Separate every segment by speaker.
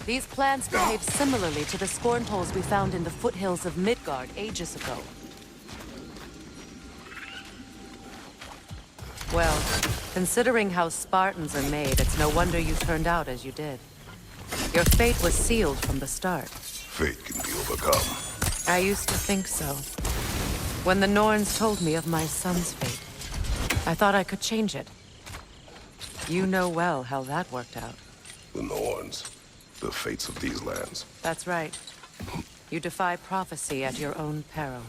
Speaker 1: These plants behave similarly to the scorn holes we found in the foothills of Midgard ages ago. Well, considering how Spartans are made, it's no wonder you turned out as you did. Your fate was sealed from the start.
Speaker 2: Fate can be overcome.
Speaker 1: I used to think so. When the Norns told me of my son's fate, I thought I could change it. You know well how that worked out.
Speaker 2: The Norns. The fates of these lands.
Speaker 1: That's right. You defy prophecy at your own peril.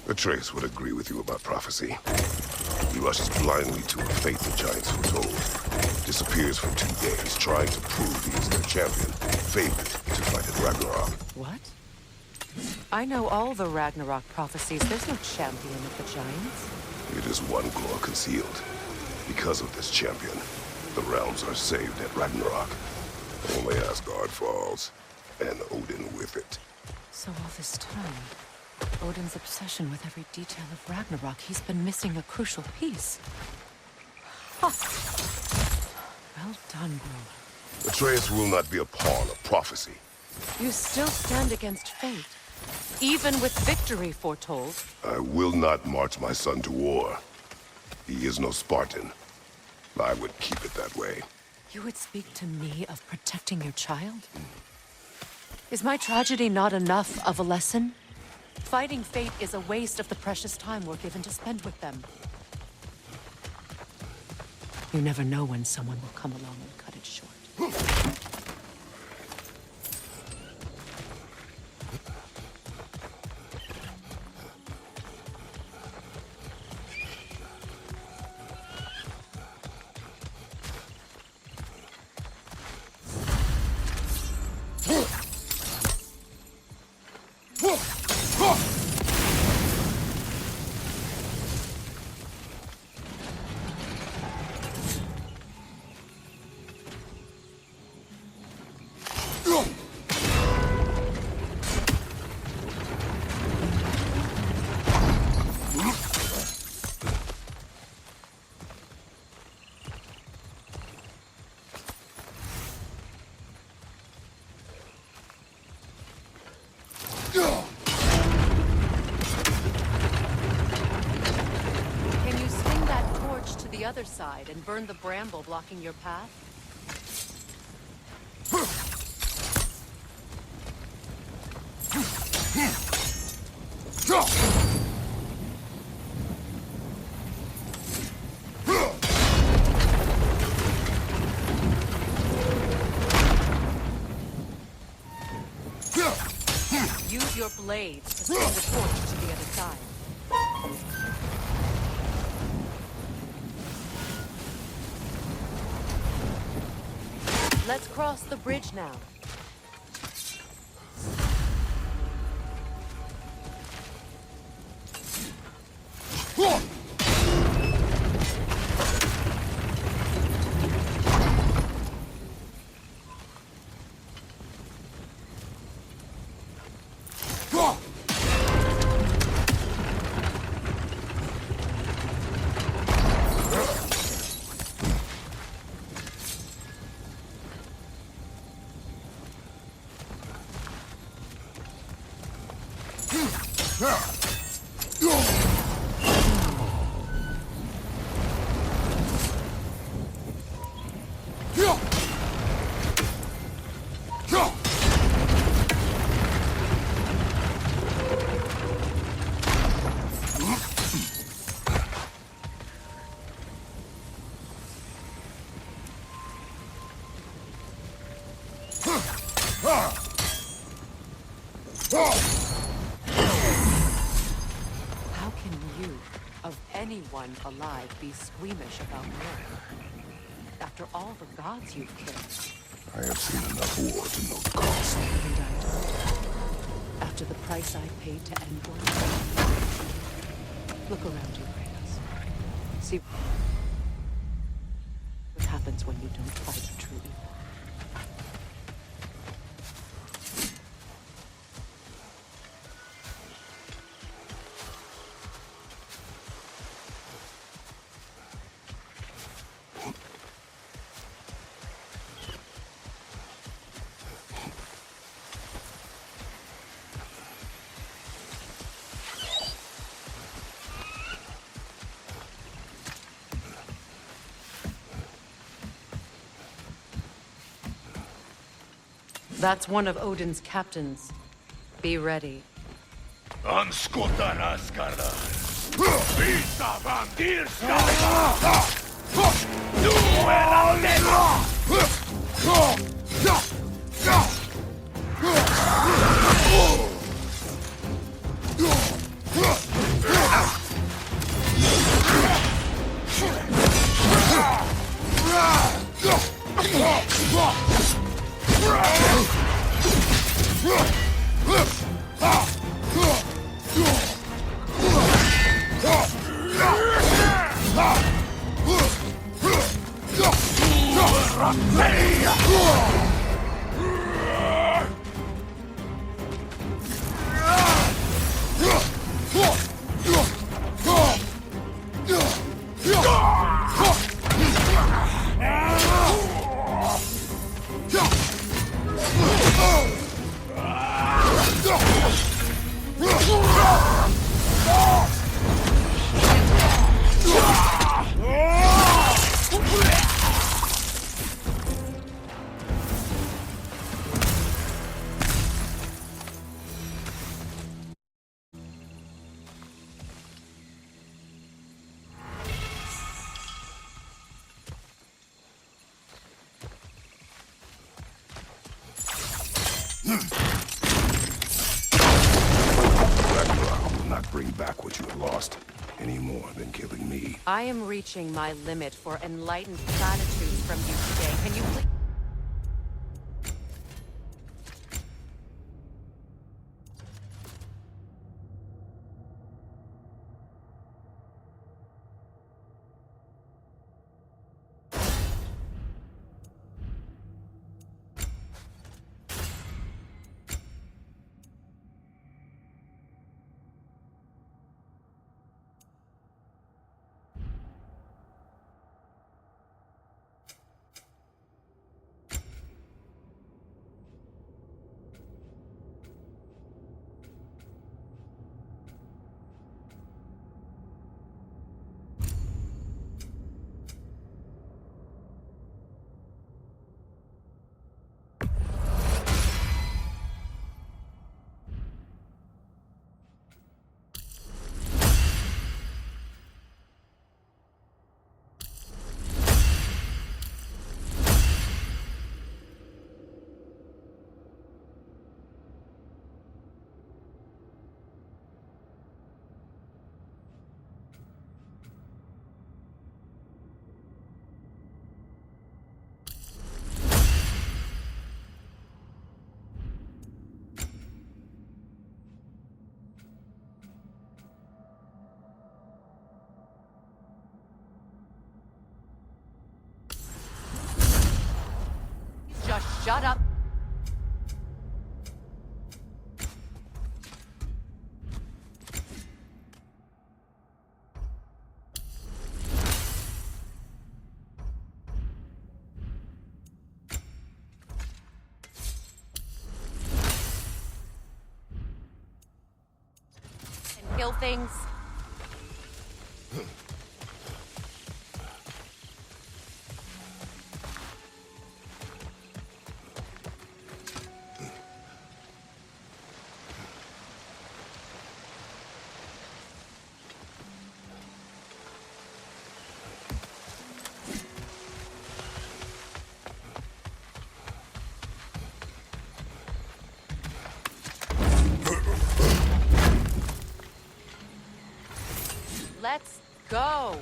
Speaker 2: Atreus would agree with you about prophecy. He rushes blindly to a fate the giants foretold. Disappears for 2 days, trying to prove he is their champion, favored to fight at Ragnarok.
Speaker 1: What? I know all the Ragnarok prophecies. There's no champion of the giants.
Speaker 2: It is one glow concealed. Because of this champion, the realms are saved at Ragnarok. Only Asgard falls, and Odin with it.
Speaker 1: So all this time, Odin's obsession with every detail of Ragnarok, he's been missing a crucial piece. Huh. Well done, bro.
Speaker 2: Atreus will not be a pawn of prophecy.
Speaker 1: You still stand against fate, even with victory foretold.
Speaker 2: I will not march my son to war. He is no Spartan. I would keep it that way.
Speaker 1: You would speak to me of protecting your child? Is my tragedy not enough of a lesson? Fighting fate is a waste of the precious time we're given to spend with them. You never know when someone will come along and cut it short. Can you swing that torch to the other side and burn the bramble blocking your path? Use your blades to swing the torch to the other side. Let's cross the bridge now. anyone alive be squeamish about war? After all the gods you've killed.
Speaker 2: I have seen enough war to know the cost.
Speaker 1: And I don't. After the price I paid to end one. Look around you, Kratos. See what happens when you don't fight a true evil. That's one of Odin's captains. Be ready.
Speaker 3: Anskottarna skallar. Visa bandirska! Du är alla!
Speaker 2: Ragnarok will not bring back what you have lost, any more than killing me.
Speaker 1: I am reaching my limit for enlightened platitudes from you today. Can you please? Just shut up. And kill things. Let's go!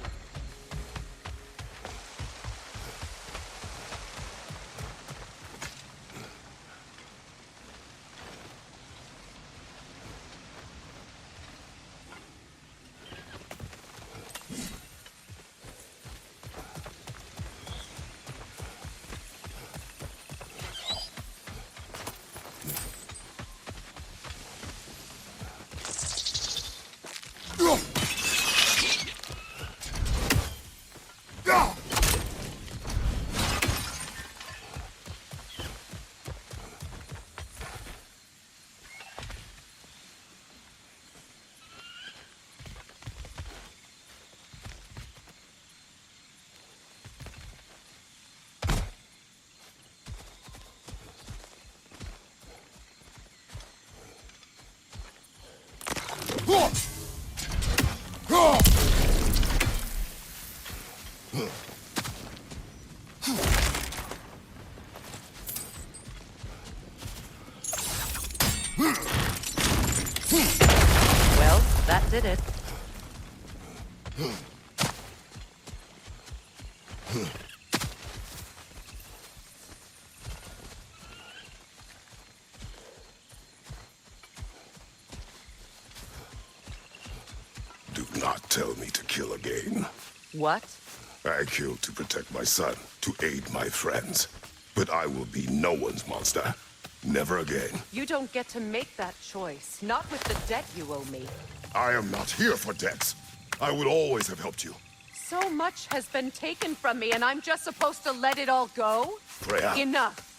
Speaker 1: Well, that did it.
Speaker 2: Do not tell me to kill again.
Speaker 1: What?
Speaker 2: I killed to protect my son, to aid my friends. But I will be no one's monster. Never again.
Speaker 1: You don't get to make that choice. Not with the debt you owe me.
Speaker 2: I am not here for debts. I would always have helped you.
Speaker 1: So much has been taken from me, and I'm just supposed to let it all go?
Speaker 2: Freya.
Speaker 1: Enough.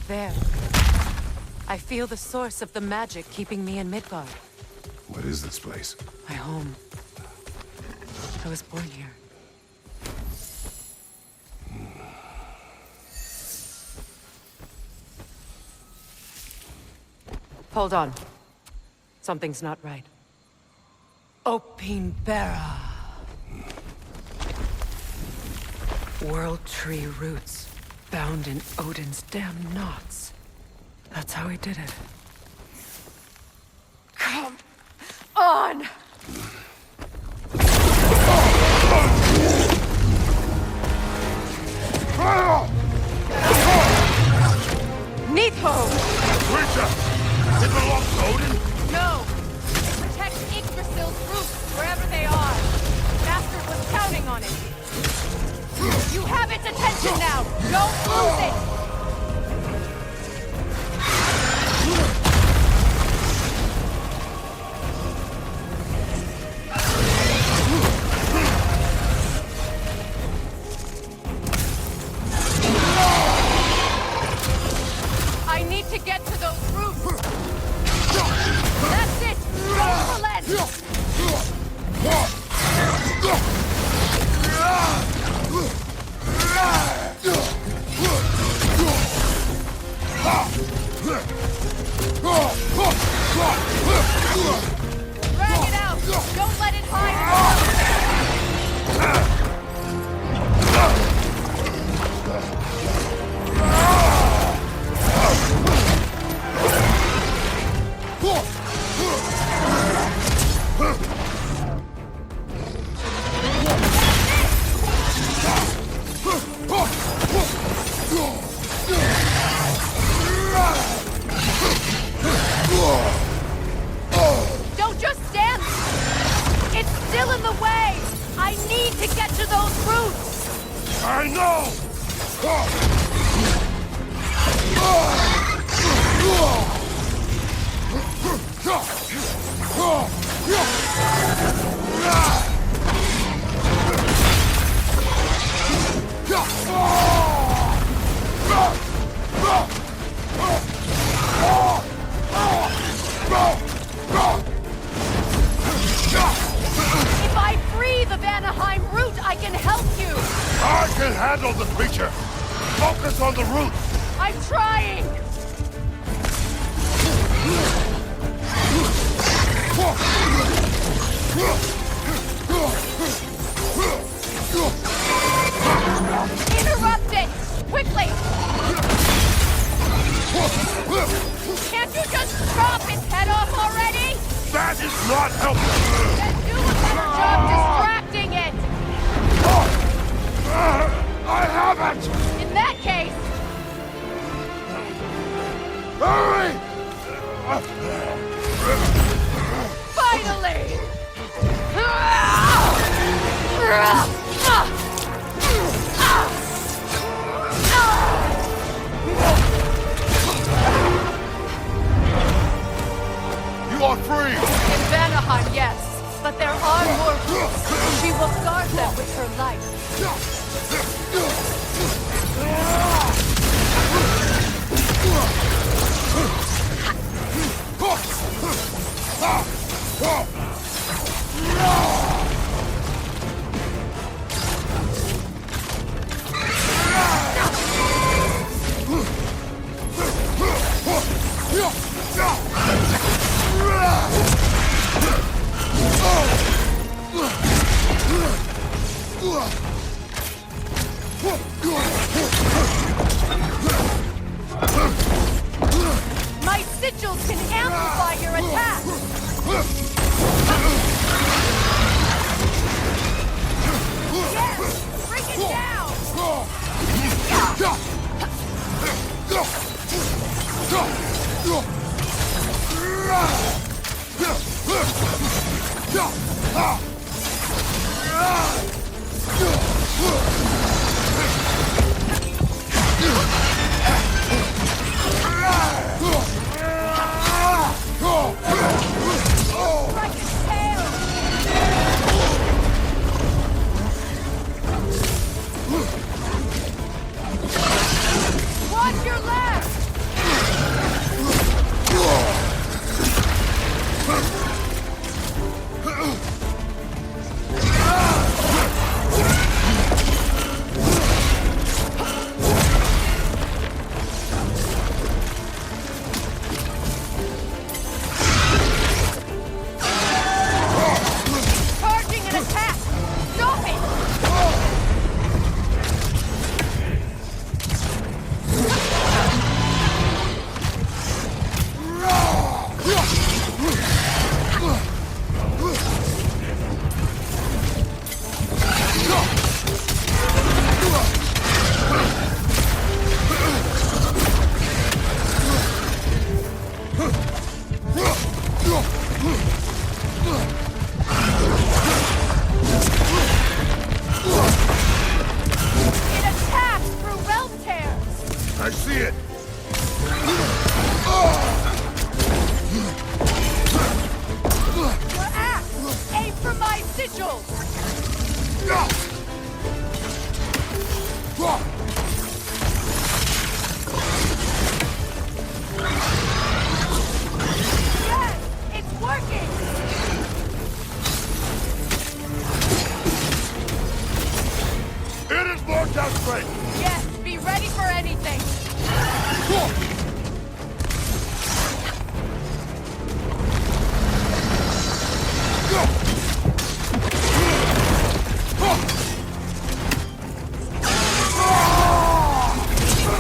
Speaker 1: There. I feel the source of the magic keeping me in Midgard.
Speaker 2: What is this place?
Speaker 1: My home. I was born here. Hold on. Something's not right. Opinbera. World tree roots. Bound in Odin's damn knots. That's how he did it. Come on! Neathho!
Speaker 3: Creature! It belongs to Odin?
Speaker 1: No! It protects Yggdrasil's roots, wherever they are. Bastard was counting on it. You have its attention now! Don't lose it! I need to get to those roots! That's it! Don't relent! Drag it out! Don't let it hide! Don't just stand! It's still in the way! I need to get to those roots!
Speaker 3: I know!
Speaker 1: If I free the Vanaheim root, I can help you!
Speaker 3: I can handle the creature! Focus on the roots!
Speaker 1: I I'm trying! Interrupt it! Quickly! Can't you just chop his head off already?
Speaker 3: That is not helpful!
Speaker 1: Then do a better job distracting it!
Speaker 3: I haven't!
Speaker 1: In that case...
Speaker 3: Hurry!
Speaker 1: Finally!
Speaker 3: You are free!
Speaker 1: In Vanaheim, yes. But there are more rules. She will guard them with her life. My sigils can amplify your attack! Yes! Bring it down! Strike his tail! Watch your left! Charging an attack! Stop it! It attacks through realm tears!
Speaker 3: I see it!
Speaker 1: Your axe! Aim for my sigils! Yes! It's working!
Speaker 3: It is marked out straight!
Speaker 1: Yes, be ready for anything!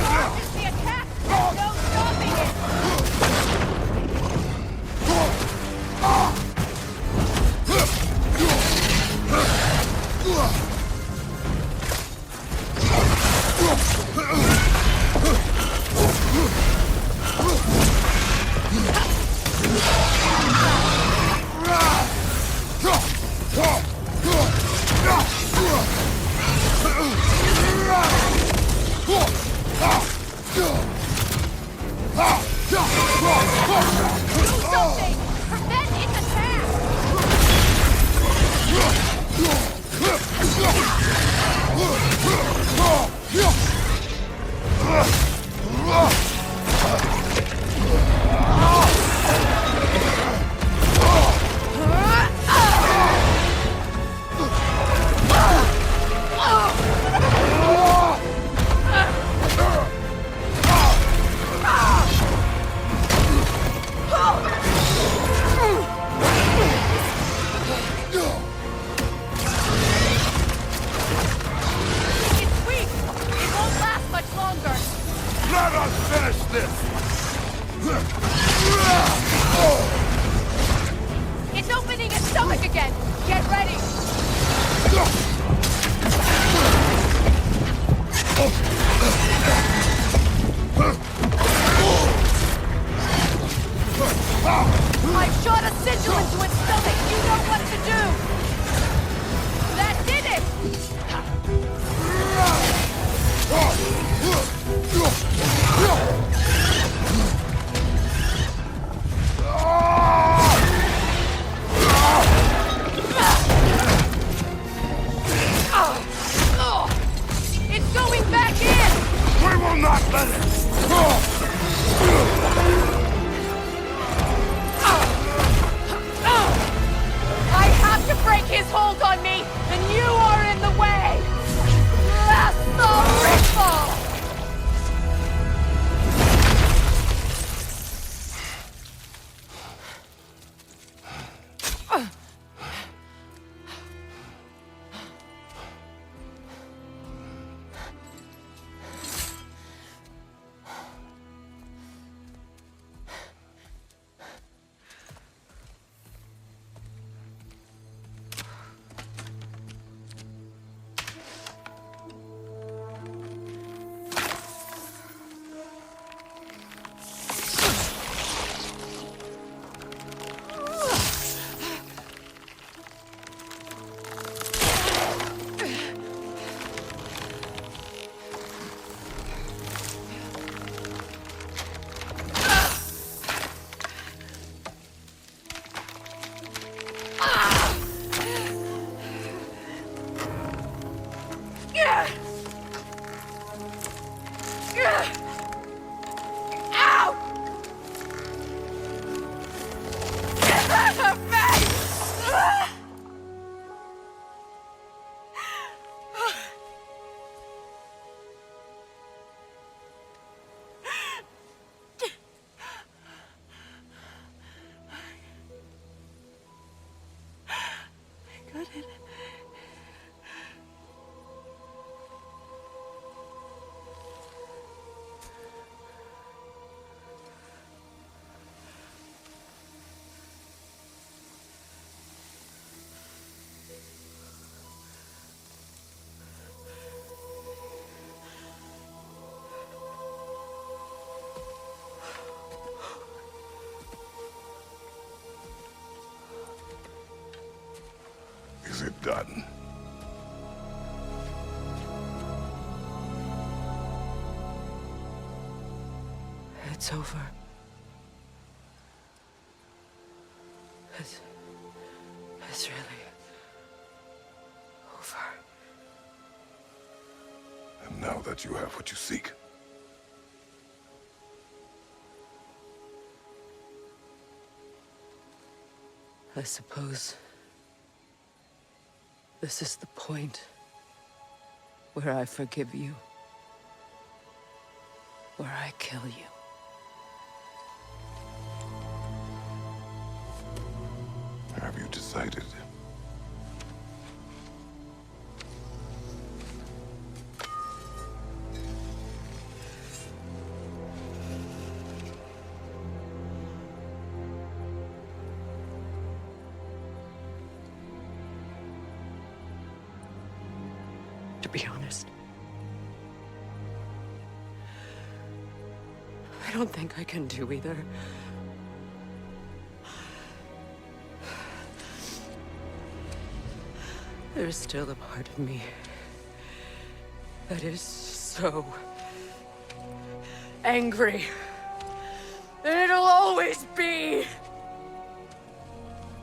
Speaker 1: Charges the attack! There's no stopping it! I shot a sigil into its stomach! You know what to do! That did it! It's going back in!
Speaker 3: We will not let it!
Speaker 1: I have to break his hold on me, and you are in the way! Blast the ripple!
Speaker 2: Is it done?
Speaker 1: It's over. It's really over.
Speaker 2: And now that you have what you seek,
Speaker 1: I suppose this is the point where I forgive you, where I kill you.
Speaker 2: have you decided?
Speaker 1: To be honest, I don't think I can do either. There's still a part of me that is so angry. And it'll always be.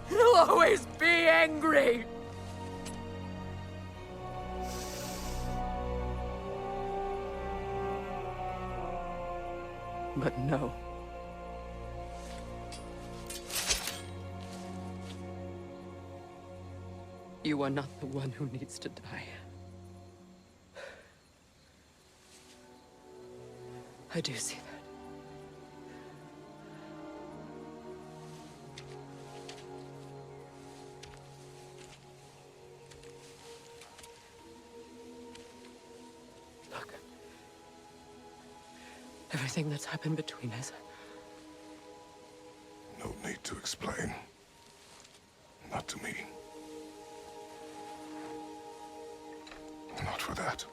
Speaker 1: It'll always be angry. But no. You are not the one who needs to die. I do see that. Look. Everything that's happened between us.
Speaker 2: No need to explain. Not to me. Not for that.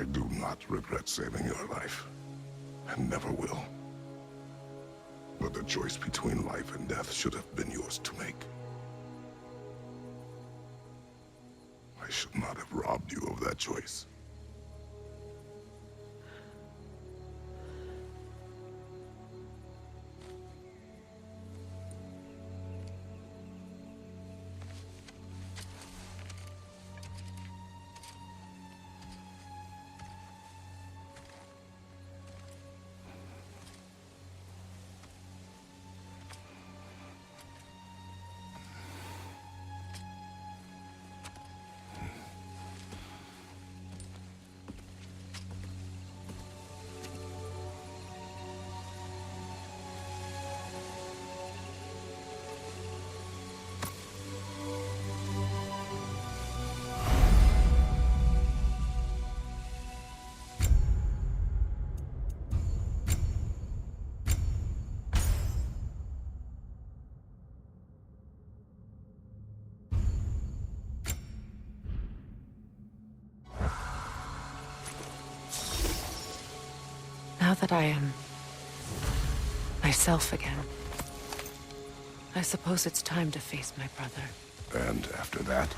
Speaker 2: I do not regret saving your life, and never will. But the choice between life and death should have been yours to make. I should not have robbed you of that choice.
Speaker 1: Now that I am myself again, I suppose it's time to face my brother.
Speaker 2: And after that?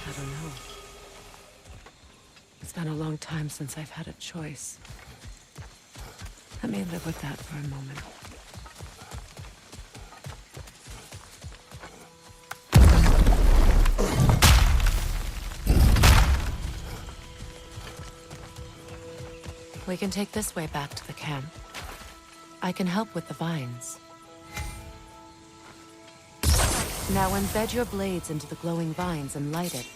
Speaker 1: I don't know. It's been a long time since I've had a choice. Let me live with that for a moment. We can take this way back to the camp. I can help with the vines. Now embed your blades into the glowing vines and light it.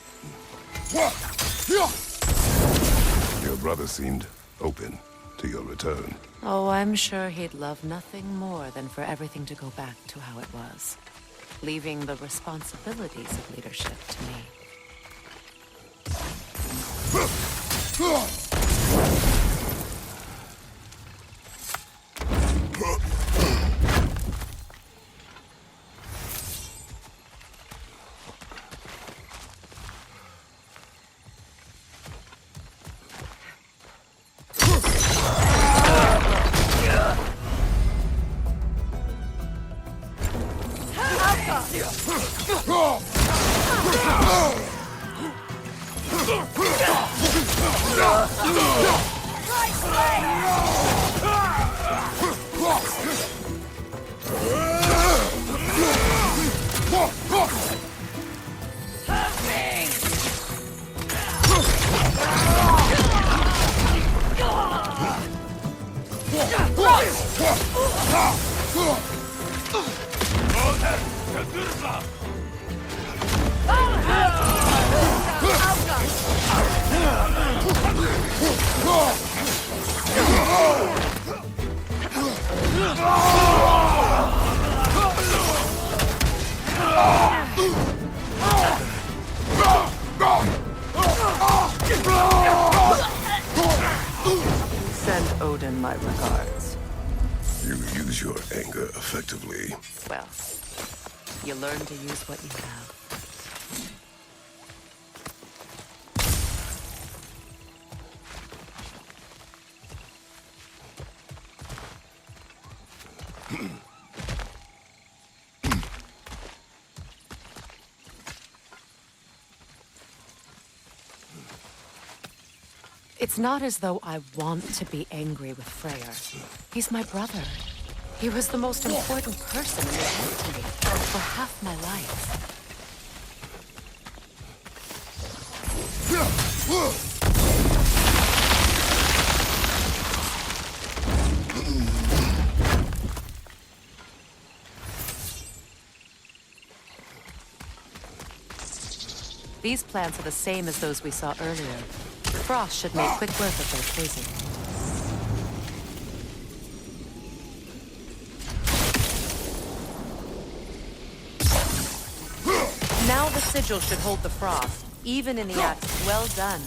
Speaker 2: Your brother seemed open to your return.
Speaker 1: Oh, I'm sure he'd love nothing more than for everything to go back to how it was, leaving the responsibilities of leadership to me. Send Odin my regards.
Speaker 2: You use your anger effectively.
Speaker 1: Well, you learn to use what you have. It's not as though I want to be angry with Freyr. He's my brother. He was the most important person in the history for half my life. These plants are the same as those we saw earlier. Frost should make quick work of their poison. Now the sigil should hold the frost, even in the axe. Well done.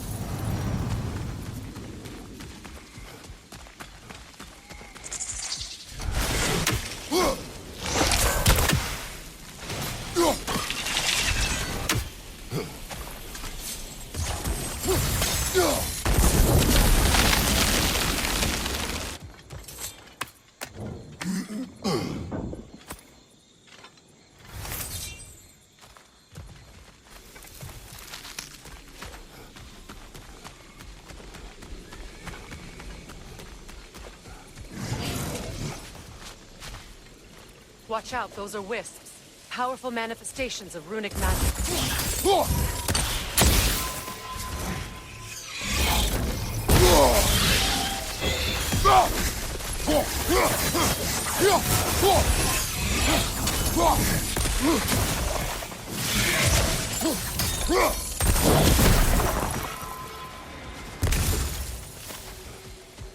Speaker 1: Watch out, those are wisps. Powerful manifestations of runic magic.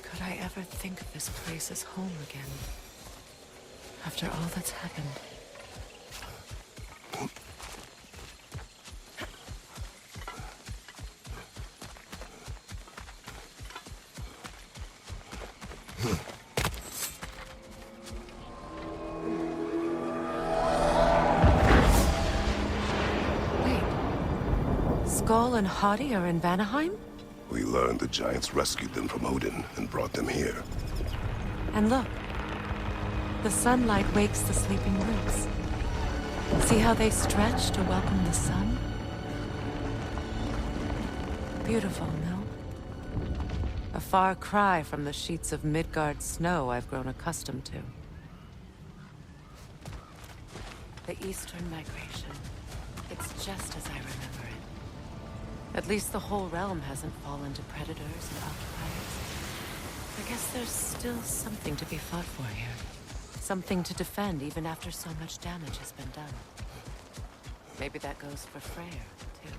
Speaker 1: Could I ever think of this place as home again? After all that's happened. Skull and Hadi are in Vanaheim?
Speaker 2: We learned the giants rescued them from Odin and brought them here.
Speaker 1: And look. The sunlight wakes the sleeping roots. See how they stretch to welcome the sun? Beautiful, no? A far cry from the sheets of Midgard snow I've grown accustomed to. The Eastern Migration. It's just as I remember it. At least the whole realm hasn't fallen to predators and occupiers. I guess there's still something to be fought for here. Something to defend even after so much damage has been done. Maybe that goes for Freyr, too.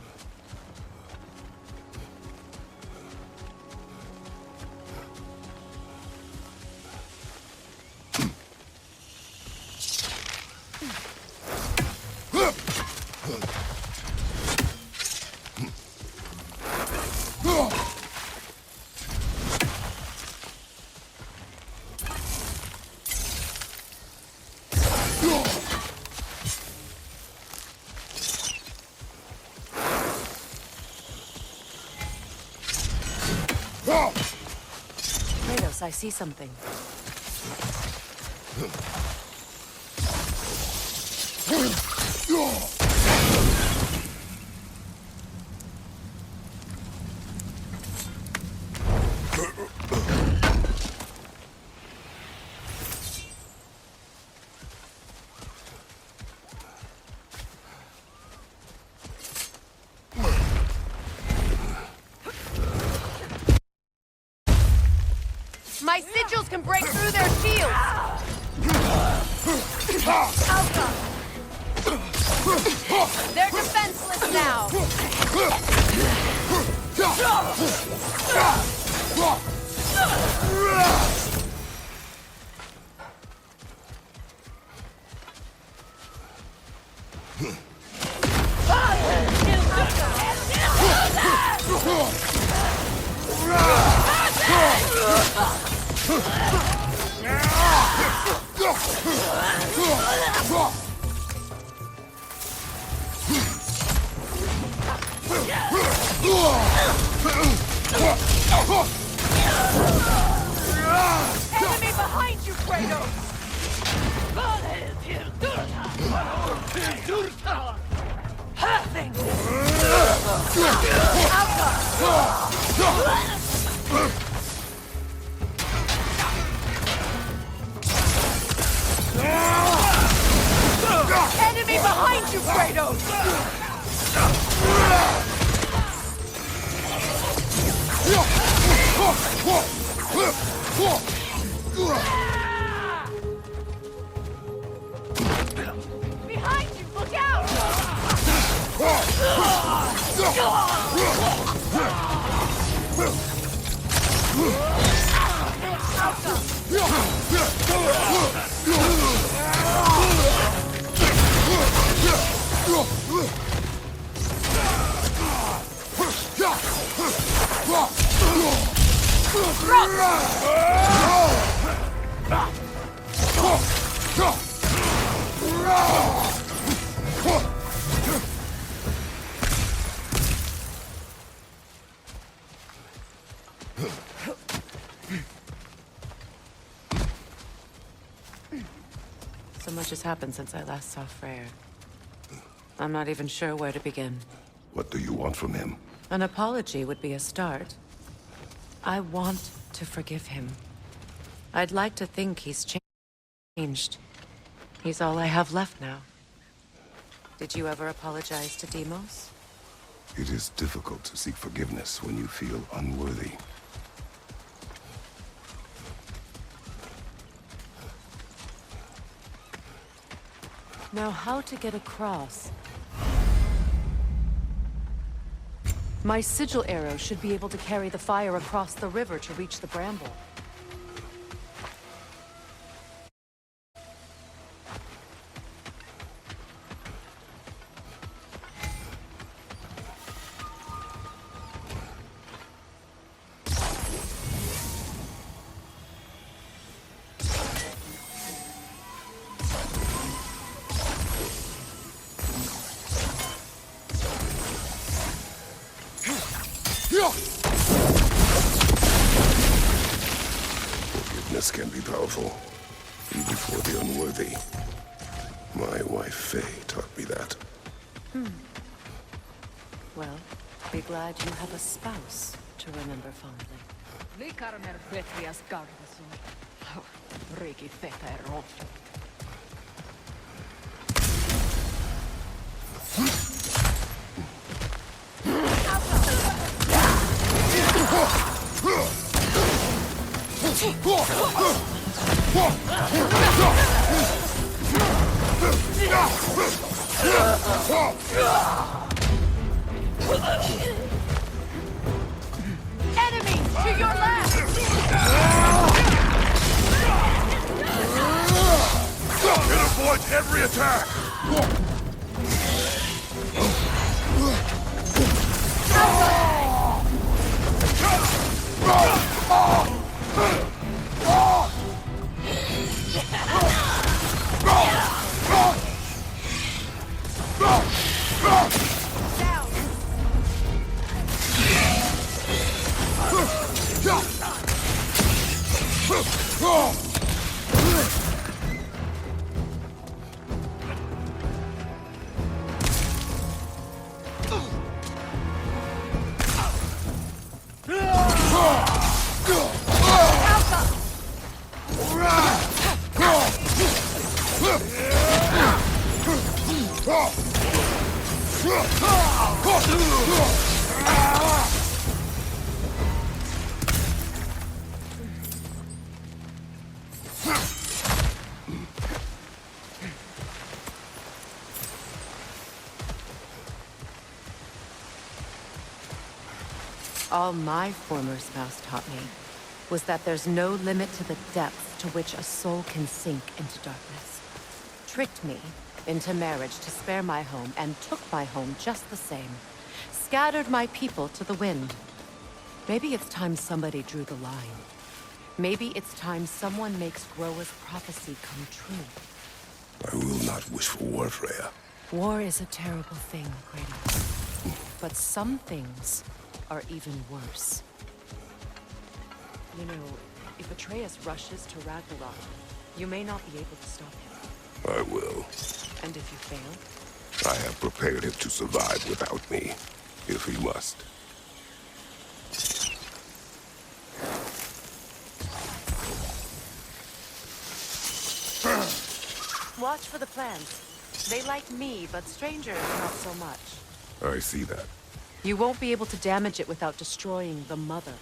Speaker 1: Kratos, I see something. My sigils can break through their shields! They're defenseless now! Enemy behind you, Kratos! Enemy behind you, Kratos! Behind you, look out! So much has happened since I last saw Freyr. I'm not even sure where to begin.
Speaker 2: What do you want from him?
Speaker 1: An apology would be a start. I want to forgive him. I'd like to think he's changed. He's all I have left now. Did you ever apologize to Deimos?
Speaker 2: It is difficult to seek forgiveness when you feel unworthy.
Speaker 1: Now, how to get across? My sigil arrow should be able to carry the fire across the river to reach the bramble.
Speaker 2: Forgiveness can be powerful, even for the unworthy. My wife Faye taught me that.
Speaker 1: Well, be glad you have a spouse to remember fondly. Enemy to your left!
Speaker 2: It avoids every attack!
Speaker 1: All my former spouse taught me was that there's no limit to the depth to which a soul can sink into darkness. Tricked me into marriage to spare my home and took my home just the same. Scattered my people to the wind. Maybe it's time somebody drew the line. Maybe it's time someone makes Groa's prophecy come true.
Speaker 2: I will not wish for war, Freya.
Speaker 1: War is a terrible thing, Kratos. But some things are even worse. You know, if Atreus rushes to Ragnarok, you may not be able to stop him.
Speaker 2: I will.
Speaker 1: And if you fail?
Speaker 2: I have prepared him to survive without me, if he must.
Speaker 1: Watch for the plants. They like me, but strangers not so much.
Speaker 2: I see that.
Speaker 1: You won't be able to damage it without destroying the mother.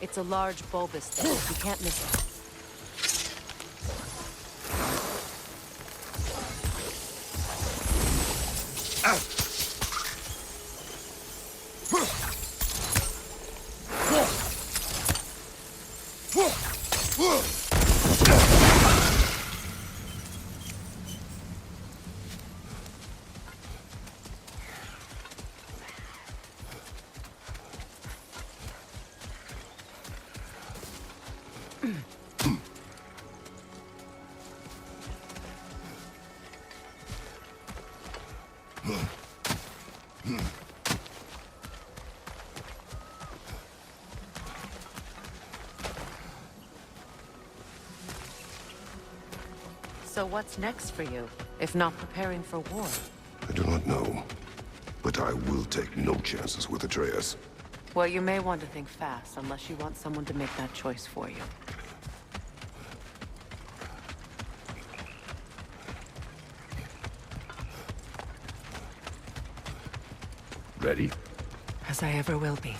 Speaker 1: It's a large bulbous thing. You can't miss it. So what's next for you, if not preparing for war?
Speaker 2: I do not know, but I will take no chances with Atreus.
Speaker 1: Well, you may want to think fast, unless you want someone to make that choice for you.
Speaker 3: ready?
Speaker 1: As I ever will be.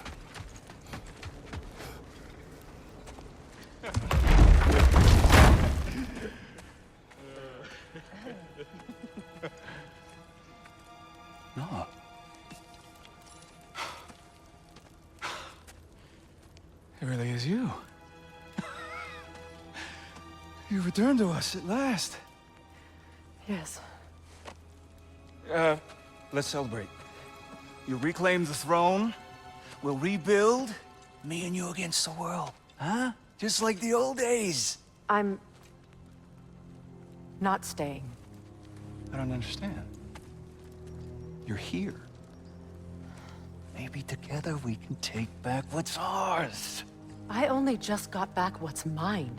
Speaker 3: No. It really is you. You returned to us at last.
Speaker 1: Yes.
Speaker 3: Let's celebrate. You reclaim the throne, we'll rebuild, me and you against the world. Huh? Just like the old days.
Speaker 1: I'm... not staying.
Speaker 3: I don't understand. You're here. Maybe together we can take back what's ours.
Speaker 1: I only just got back what's mine.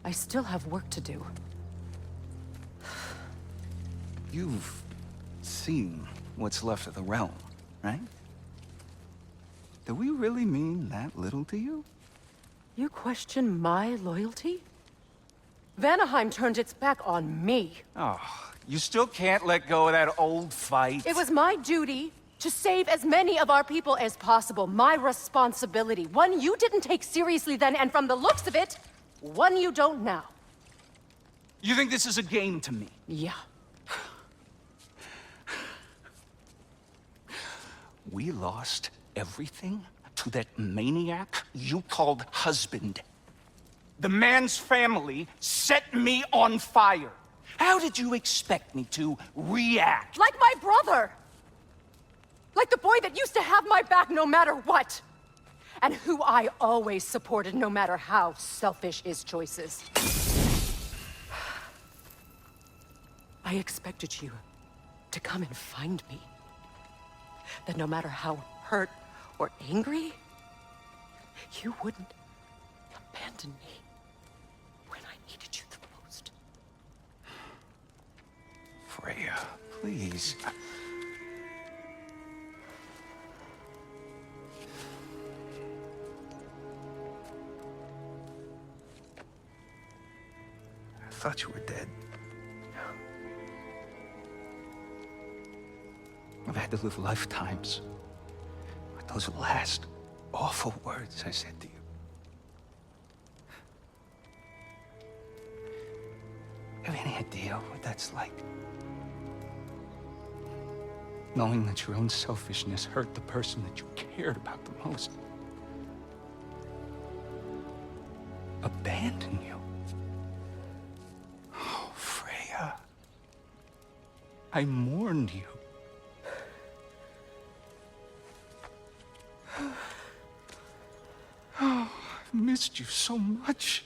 Speaker 1: I still have work to do.
Speaker 3: You've seen what's left of the realm, right? Do we really mean that little to you?
Speaker 1: You question my loyalty? Vanaheim turned its back on me.
Speaker 3: Oh, you still can't let go of that old fight?
Speaker 1: It was my duty to save as many of our people as possible. My responsibility. One you didn't take seriously then, and from the looks of it, one you don't now.
Speaker 3: You think this is a game to me?
Speaker 1: Yeah.
Speaker 3: We lost everything to that maniac you called husband. The man's family set me on fire. How did you expect me to react?
Speaker 1: Like my brother! Like the boy that used to have my back no matter what! And who I always supported no matter how selfish his choices. I expected you to come and find me. That no matter how hurt or angry, you wouldn't abandon me when I needed you the most.
Speaker 3: Freya, please. I thought you were dead. I've had to live lifetimes with those last awful words I said to you. Have any idea what that's like? Knowing that your own selfishness hurt the person that you cared about the most. Abandon you. Oh, Freya. I mourned you. Oh, I've missed you so much.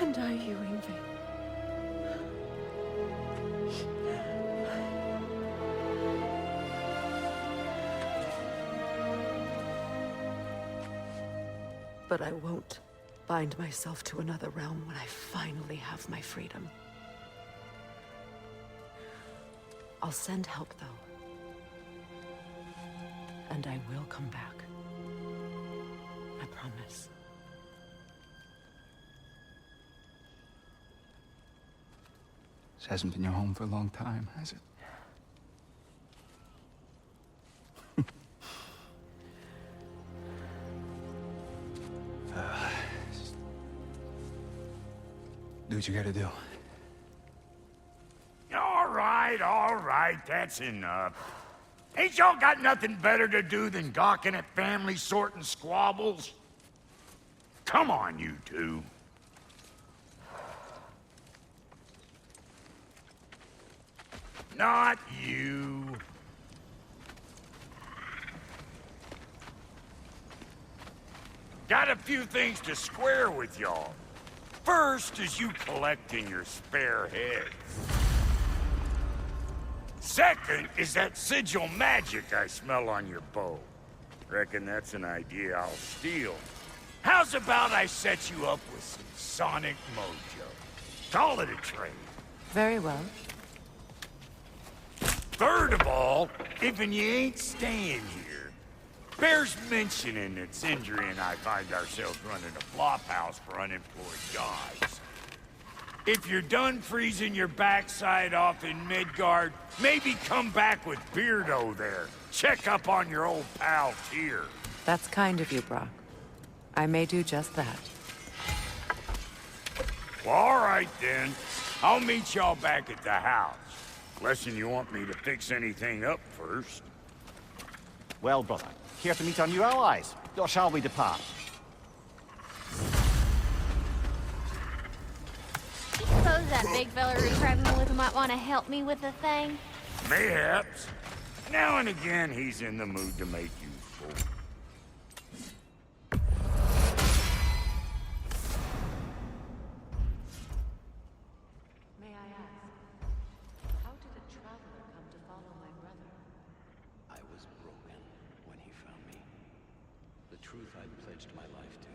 Speaker 1: And I you, Ingvi. But I won't bind myself to another realm when I finally have my freedom. I'll send help, though. And I will come back. I promise.
Speaker 3: This hasn't been your home for a long time, has it? Do what you gotta do.
Speaker 4: All right, that's enough. Ain't y'all got nothing better to do than gawking at family sorting squabbles? Come on, you two. Not you. Got a few things to square with y'all. First is you collecting your spare heads. Second is that sigil magic I smell on your bow. Reckon that's an idea I'll steal. How's about I set you up with some sonic mojo? Call it a trade.
Speaker 1: Very well.
Speaker 4: Third of all, if you ain't staying here, bears mentioning that Sindri and I find ourselves running a flop house for unemployed guys. If you're done freezing your backside off in Midgard, maybe come back with Beardo there. Check up on your old pal Tyr.
Speaker 1: That's kind of you, Brock. I may do just that.
Speaker 4: Well, all right then. I'll meet y'all back at the house. Unless you want me to fix anything up first.
Speaker 5: Well, brother, here to meet our new allies. Or shall we depart?
Speaker 6: Suppose that big fella who's driving with might want to help me with the thing.
Speaker 4: Mayhaps. Now and again, he's in the mood to make useful.
Speaker 1: May I ask, how did a traveler come to follow my brother?
Speaker 7: I was broken when he found me. The truth I'd pledged my life to.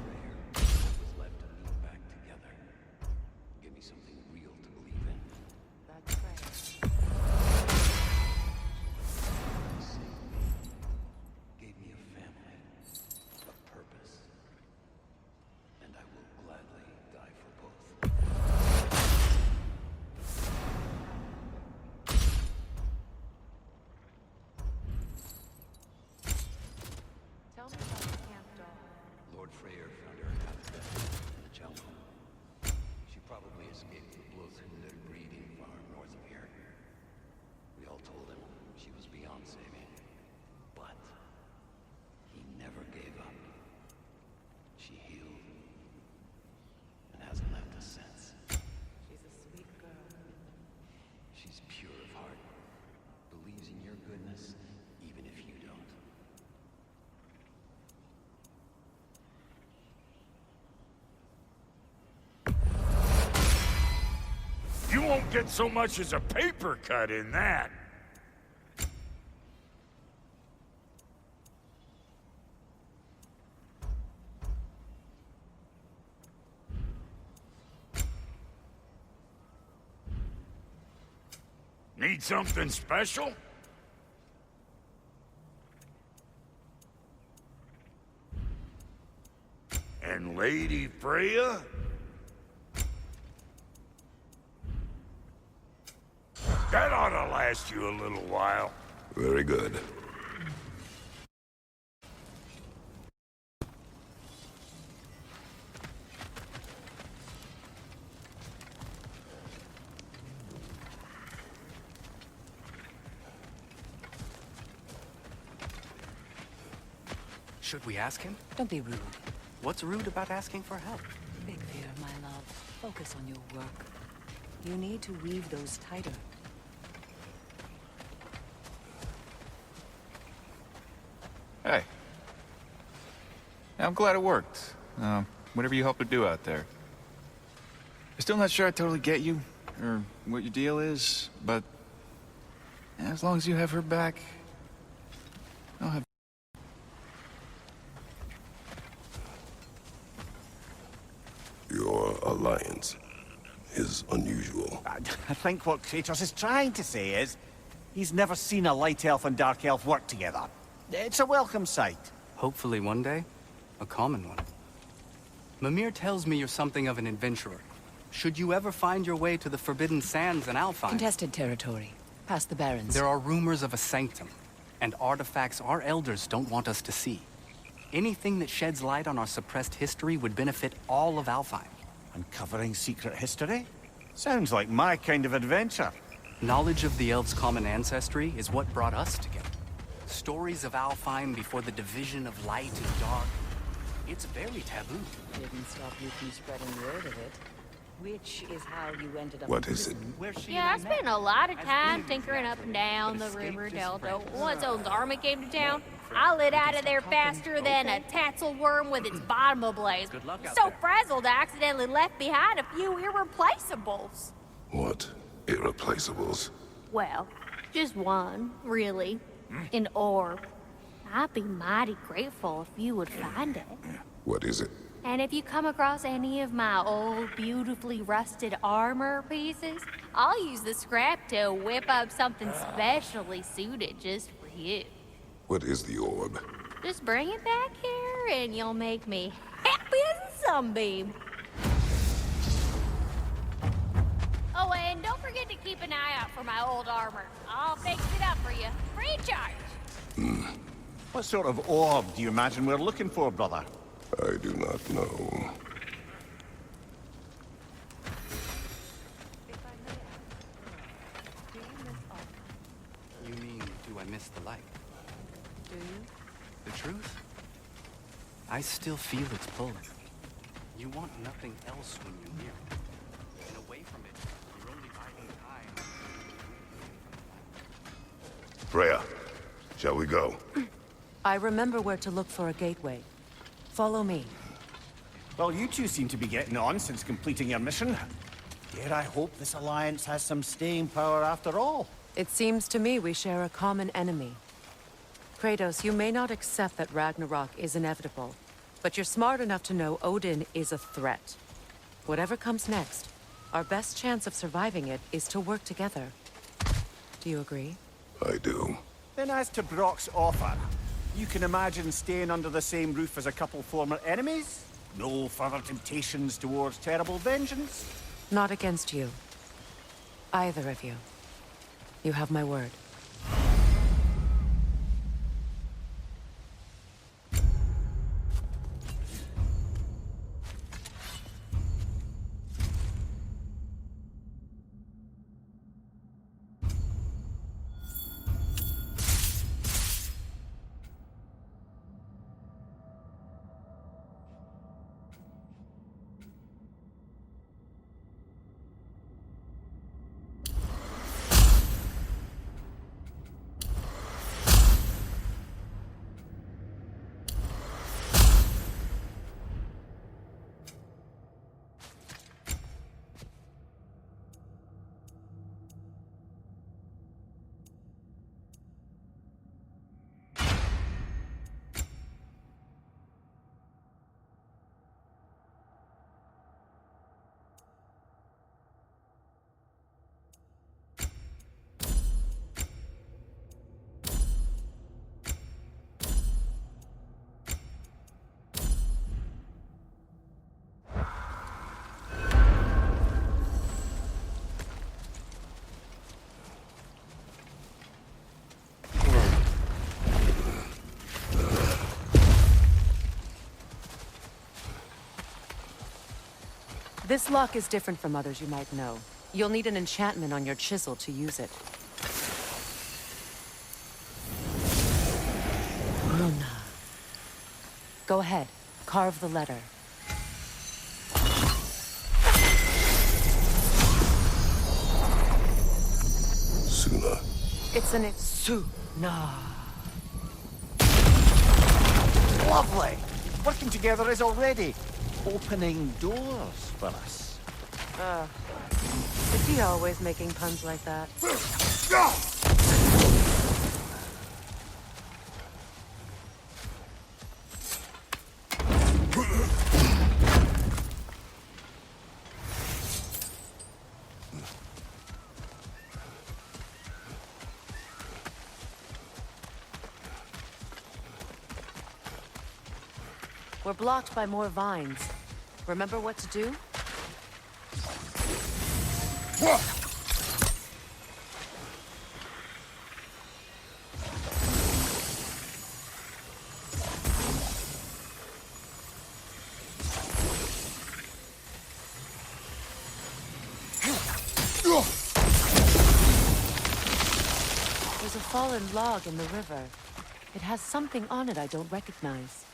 Speaker 7: Prayer was left to meet back together. Give me something real to believe in.
Speaker 1: That's right.
Speaker 7: He saved me. Gave me a family. A purpose. And I will gladly die for both.
Speaker 1: Tell me about the camp dog.
Speaker 7: Lord Freyr found her half dead in the jungle. She probably escaped the Bloodhunter breeding farm north of here. We all told him she was beyond saving. But he never gave up. She healed and hasn't left us since.
Speaker 1: She's a sweet girl.
Speaker 7: She's pure of heart, believes in your goodness, even if you don't.
Speaker 4: You won't get so much as a paper cut in that. Need something special? And Lady Freya? That ought to last you a little while.
Speaker 2: Very good.
Speaker 3: Should we ask him?
Speaker 1: Don't be rude.
Speaker 3: What's rude about asking for help?
Speaker 1: Big fear, my love. Focus on your work. You need to weave those tighter.
Speaker 8: Hey. I'm glad it worked. Whatever you helped her do out there. I'm still not sure I totally get you, or what your deal is, but as long as you have her back, I'll have...
Speaker 2: Your alliance is unusual.
Speaker 5: I think what Kratos is trying to say is, he's never seen a light elf and dark elf work together. It's a welcome sight.
Speaker 3: Hopefully one day, a common one. Mimir tells me you're something of an adventurer. Should you ever find your way to the Forbidden Sands in Alfheim...
Speaker 1: Contested territory. Past the Barrens.
Speaker 3: There are rumors of a sanctum, and artifacts our elders don't want us to see. Anything that sheds light on our suppressed history would benefit all of Alfheim.
Speaker 5: Uncovering secret history? Sounds like my kind of adventure.
Speaker 3: Knowledge of the elves' common ancestry is what brought us together. Stories of Alfheim before the division of light and dark. It's very taboo.
Speaker 1: Didn't stop you from spreading word of it. Which is how you ended up...
Speaker 2: What is it?
Speaker 6: Yeah, I spent a lot of time tinkering up and down the river delta. Once old Dharma came to town, I lit out of there faster than a tassel worm with its bottom ablaze. So frazzled I accidentally left behind a few irreplaceables.
Speaker 2: What irreplaceables?
Speaker 6: Well, just one, really. An orb. I'd be mighty grateful if you would find it.
Speaker 2: What is it?
Speaker 6: And if you come across any of my old, beautifully rusted armor pieces, I'll use the scrap to whip up something specially suited just for you.
Speaker 2: What is the orb?
Speaker 6: Just bring it back here and you'll make me happy as a sunbeam. Oh, and don't forget to keep an eye out for my old armor. I'll fix it up for you. Free charge.
Speaker 5: What sort of orb do you imagine we're looking for, brother?
Speaker 2: I do not know.
Speaker 7: You mean, do I miss the light?
Speaker 1: Do you?
Speaker 7: The truth? I still feel its pull. You want nothing else when you're near it. And away from it, you're only biding time.
Speaker 2: Freya, shall we go?
Speaker 1: I remember where to look for a gateway. Follow me.
Speaker 5: Well, you two seem to be getting on since completing your mission. Dare I hope this alliance has some staying power after all?
Speaker 1: It seems to me we share a common enemy. Kratos, you may not accept that Ragnarok is inevitable, but you're smart enough to know Odin is a threat. Whatever comes next, our best chance of surviving it is to work together. Do you agree?
Speaker 2: I do.
Speaker 5: Then as to Brock's offer, you can imagine staying under the same roof as a couple former enemies? No further temptations towards terrible vengeance?
Speaker 1: Not against you. Either of you. You have my word. This lock is different from others you might know. You'll need an enchantment on your chisel to use it. Runa. Go ahead. Carve the letter.
Speaker 2: Suna.
Speaker 1: It's an Suna.
Speaker 5: Lovely! Working together is already opening doors for us.
Speaker 1: Is he always making puns like that? We're blocked by more vines. Remember what to do? There's a fallen log in the river. It has something on it I don't recognize.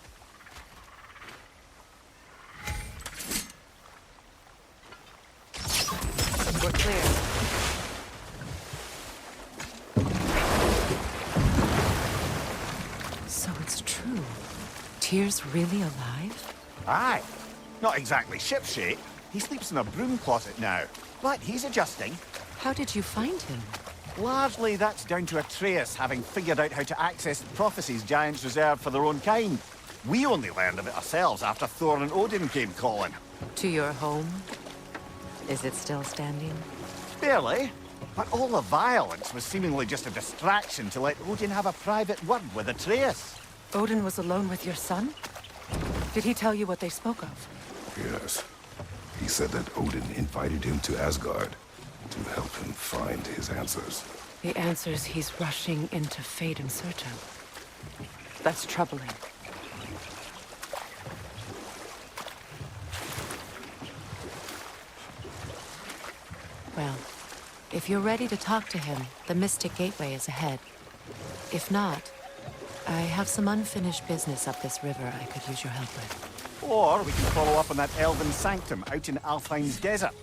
Speaker 1: We're clear. So it's true. Tyr's really alive?
Speaker 5: Aye. Not exactly shipshape. He sleeps in a broom closet now. But he's adjusting.
Speaker 1: How did you find him?
Speaker 5: Largely that's down to Atreus having figured out how to access the prophecies giants reserved for their own kind. We only learned of it ourselves after Thor and Odin came calling.
Speaker 1: To your home? Is it still standing?
Speaker 5: Barely. But all the violence was seemingly just a distraction to let Odin have a private word with Atreus.
Speaker 1: Odin was alone with your son? Did he tell you what they spoke of?
Speaker 2: Yes. He said that Odin invited him to Asgard to help him find his answers.
Speaker 1: The answers he's rushing into fate in search of. That's troubling. Well, if you're ready to talk to him, the Mystic Gateway is ahead. If not, I have some unfinished business up this river I could use your help with.
Speaker 5: Or we can follow up on that elven sanctum out in Alfheim's desert.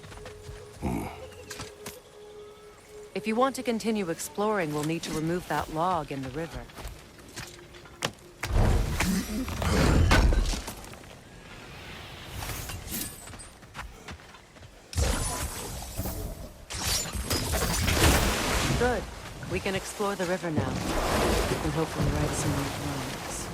Speaker 1: If you want to continue exploring, we'll need to remove that log in the river. Good. We can explore the river now. We can hopefully right some new wrongs.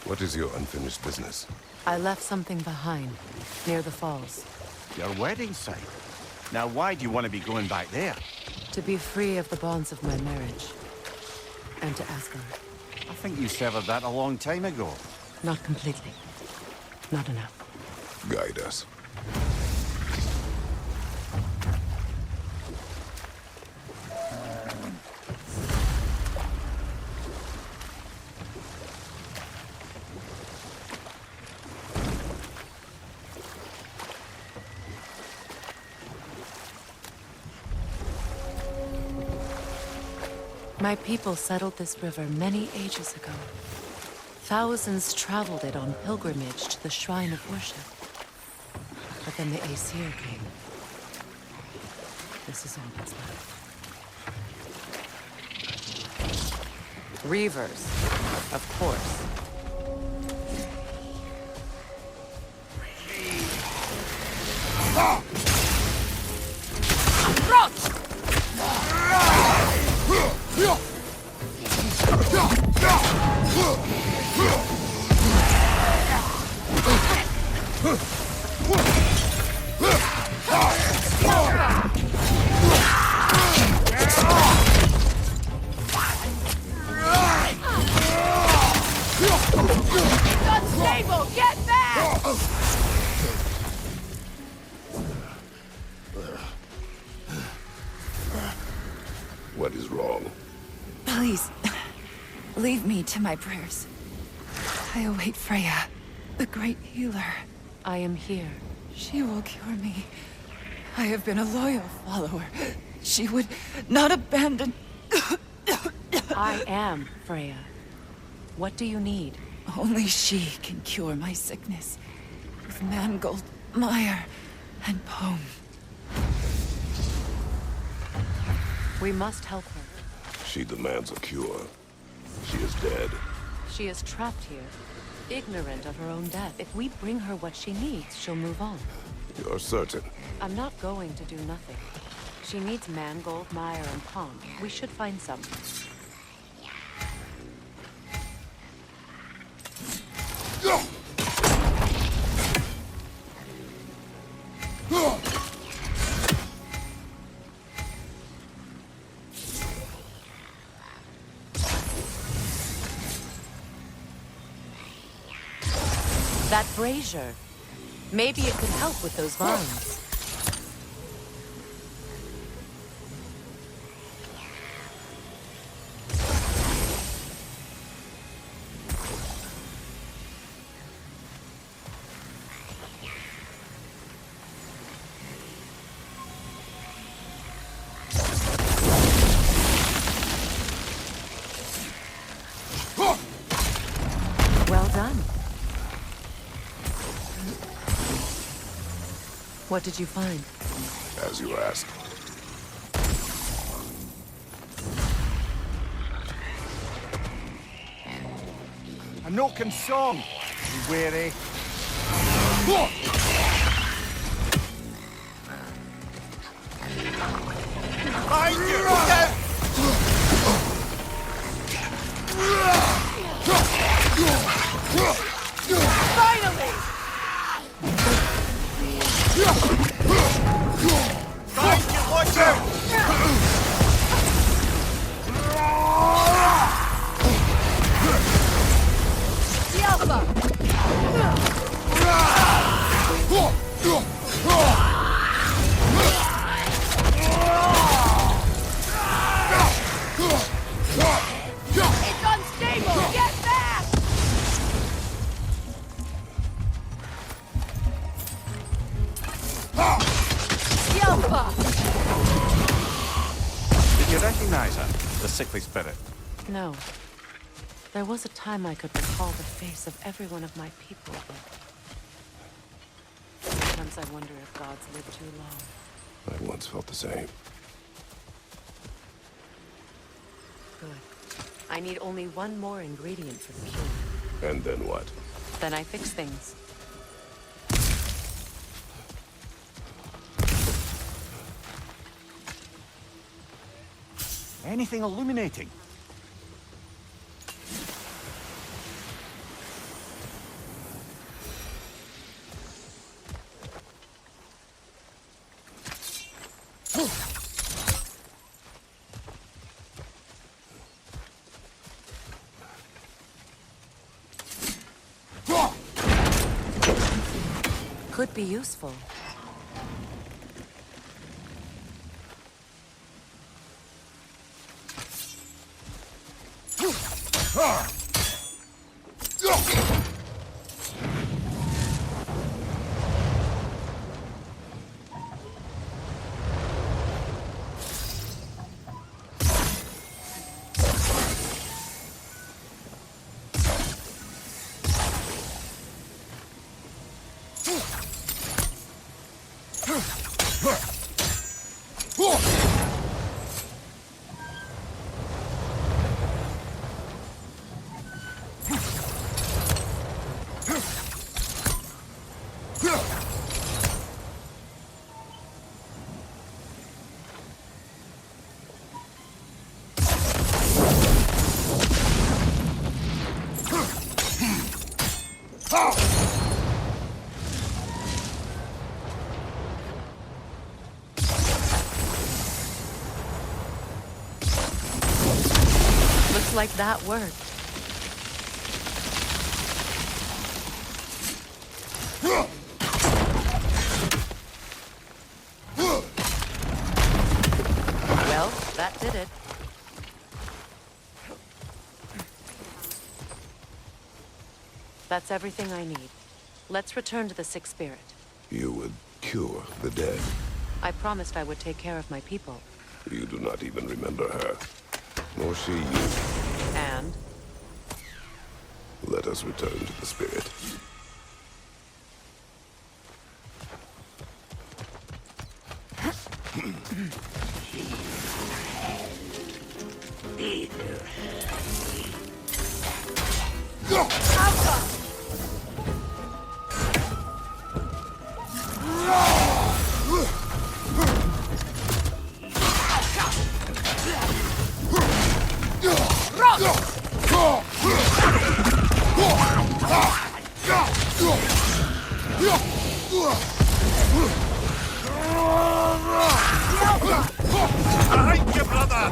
Speaker 2: What is your unfinished business?
Speaker 1: I left something behind, near the falls.
Speaker 5: Your wedding site. Now, why do you want to be going back there?
Speaker 1: To be free of the bonds of my marriage. And to Asgard.
Speaker 5: I think you severed that a long time ago.
Speaker 1: Not completely. Not enough.
Speaker 2: Guide us.
Speaker 1: My people settled this river many ages ago. Thousands traveled it on pilgrimage to the shrine of worship. But then the Aesir came. This is all that's left. Reavers, of course.
Speaker 6: Unstable! Get back!
Speaker 2: What is wrong?
Speaker 9: Please, leave me to my prayers. I await Freya, the great healer.
Speaker 1: I am here.
Speaker 9: She will cure me. I have been a loyal follower. She would not abandon...
Speaker 1: I am Freya. What do you need?
Speaker 9: Only she can cure my sickness. With mangold, mire, and poem.
Speaker 1: We must help her.
Speaker 2: She demands a cure. She is dead.
Speaker 1: She is trapped here, ignorant of her own death. If we bring her what she needs, she'll move on.
Speaker 2: You're certain?
Speaker 1: I'm not going to do nothing. She needs mangold, mire, and palm. We should find some. That brazier. Maybe it could help with those vines. Well done. What did you find?
Speaker 2: As you asked.
Speaker 5: A Noken song. Be wary. Behind you! Did you recognize her? The sickly spirit?
Speaker 1: No. There was a time I could recall the face of every one of my people, but... sometimes I wonder if gods live too long.
Speaker 2: I once felt the same.
Speaker 1: Good. I need only one more ingredient for the cure.
Speaker 2: And then what?
Speaker 1: Then I fix things.
Speaker 5: Anything illuminating?
Speaker 1: Could be useful. Looks like that worked. Well, that did it. That's everything I need. Let's return to the Sick Spirit.
Speaker 2: You would cure the dead.
Speaker 1: I promised I would take care of my people.
Speaker 2: You do not even remember her. Nor she you.
Speaker 1: And?
Speaker 2: Let us return to the spirit.
Speaker 4: Behind you, brother!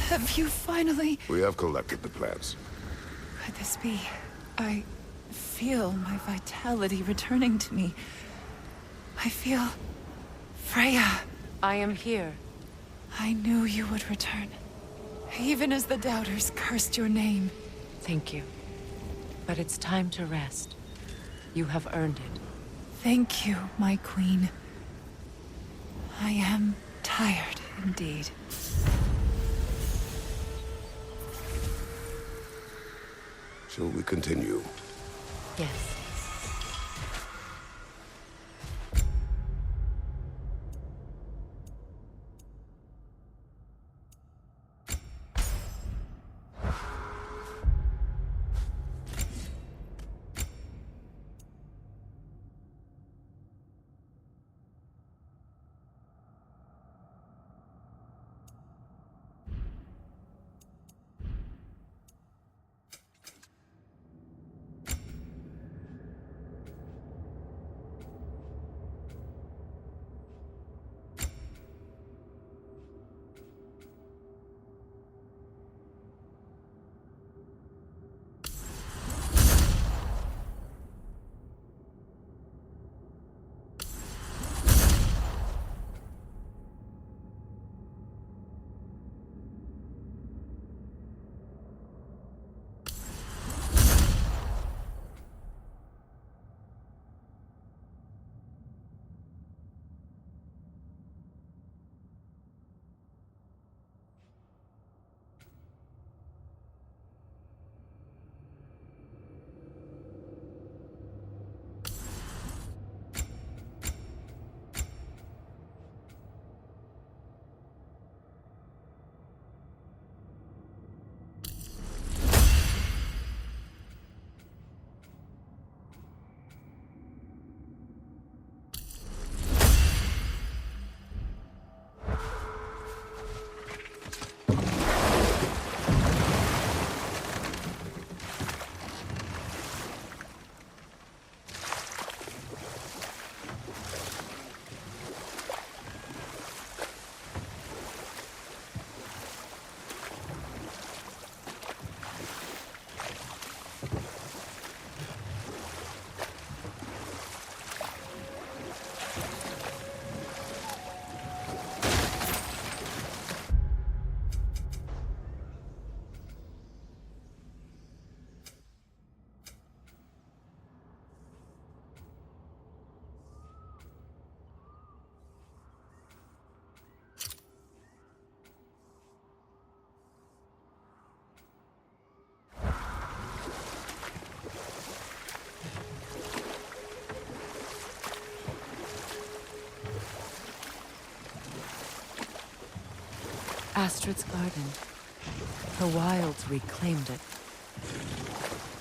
Speaker 9: Have you finally...
Speaker 2: We have collected the plants.
Speaker 9: Could this be? I feel my vitality returning to me. I feel... Freya.
Speaker 1: I am here.
Speaker 9: I knew you would return. Even as the doubters cursed your name.
Speaker 1: Thank you. But it's time to rest. You have earned it.
Speaker 9: Thank you, my queen. I am tired indeed.
Speaker 2: Shall we continue?
Speaker 1: Yes. Astrid's garden. Her wilds reclaimed it.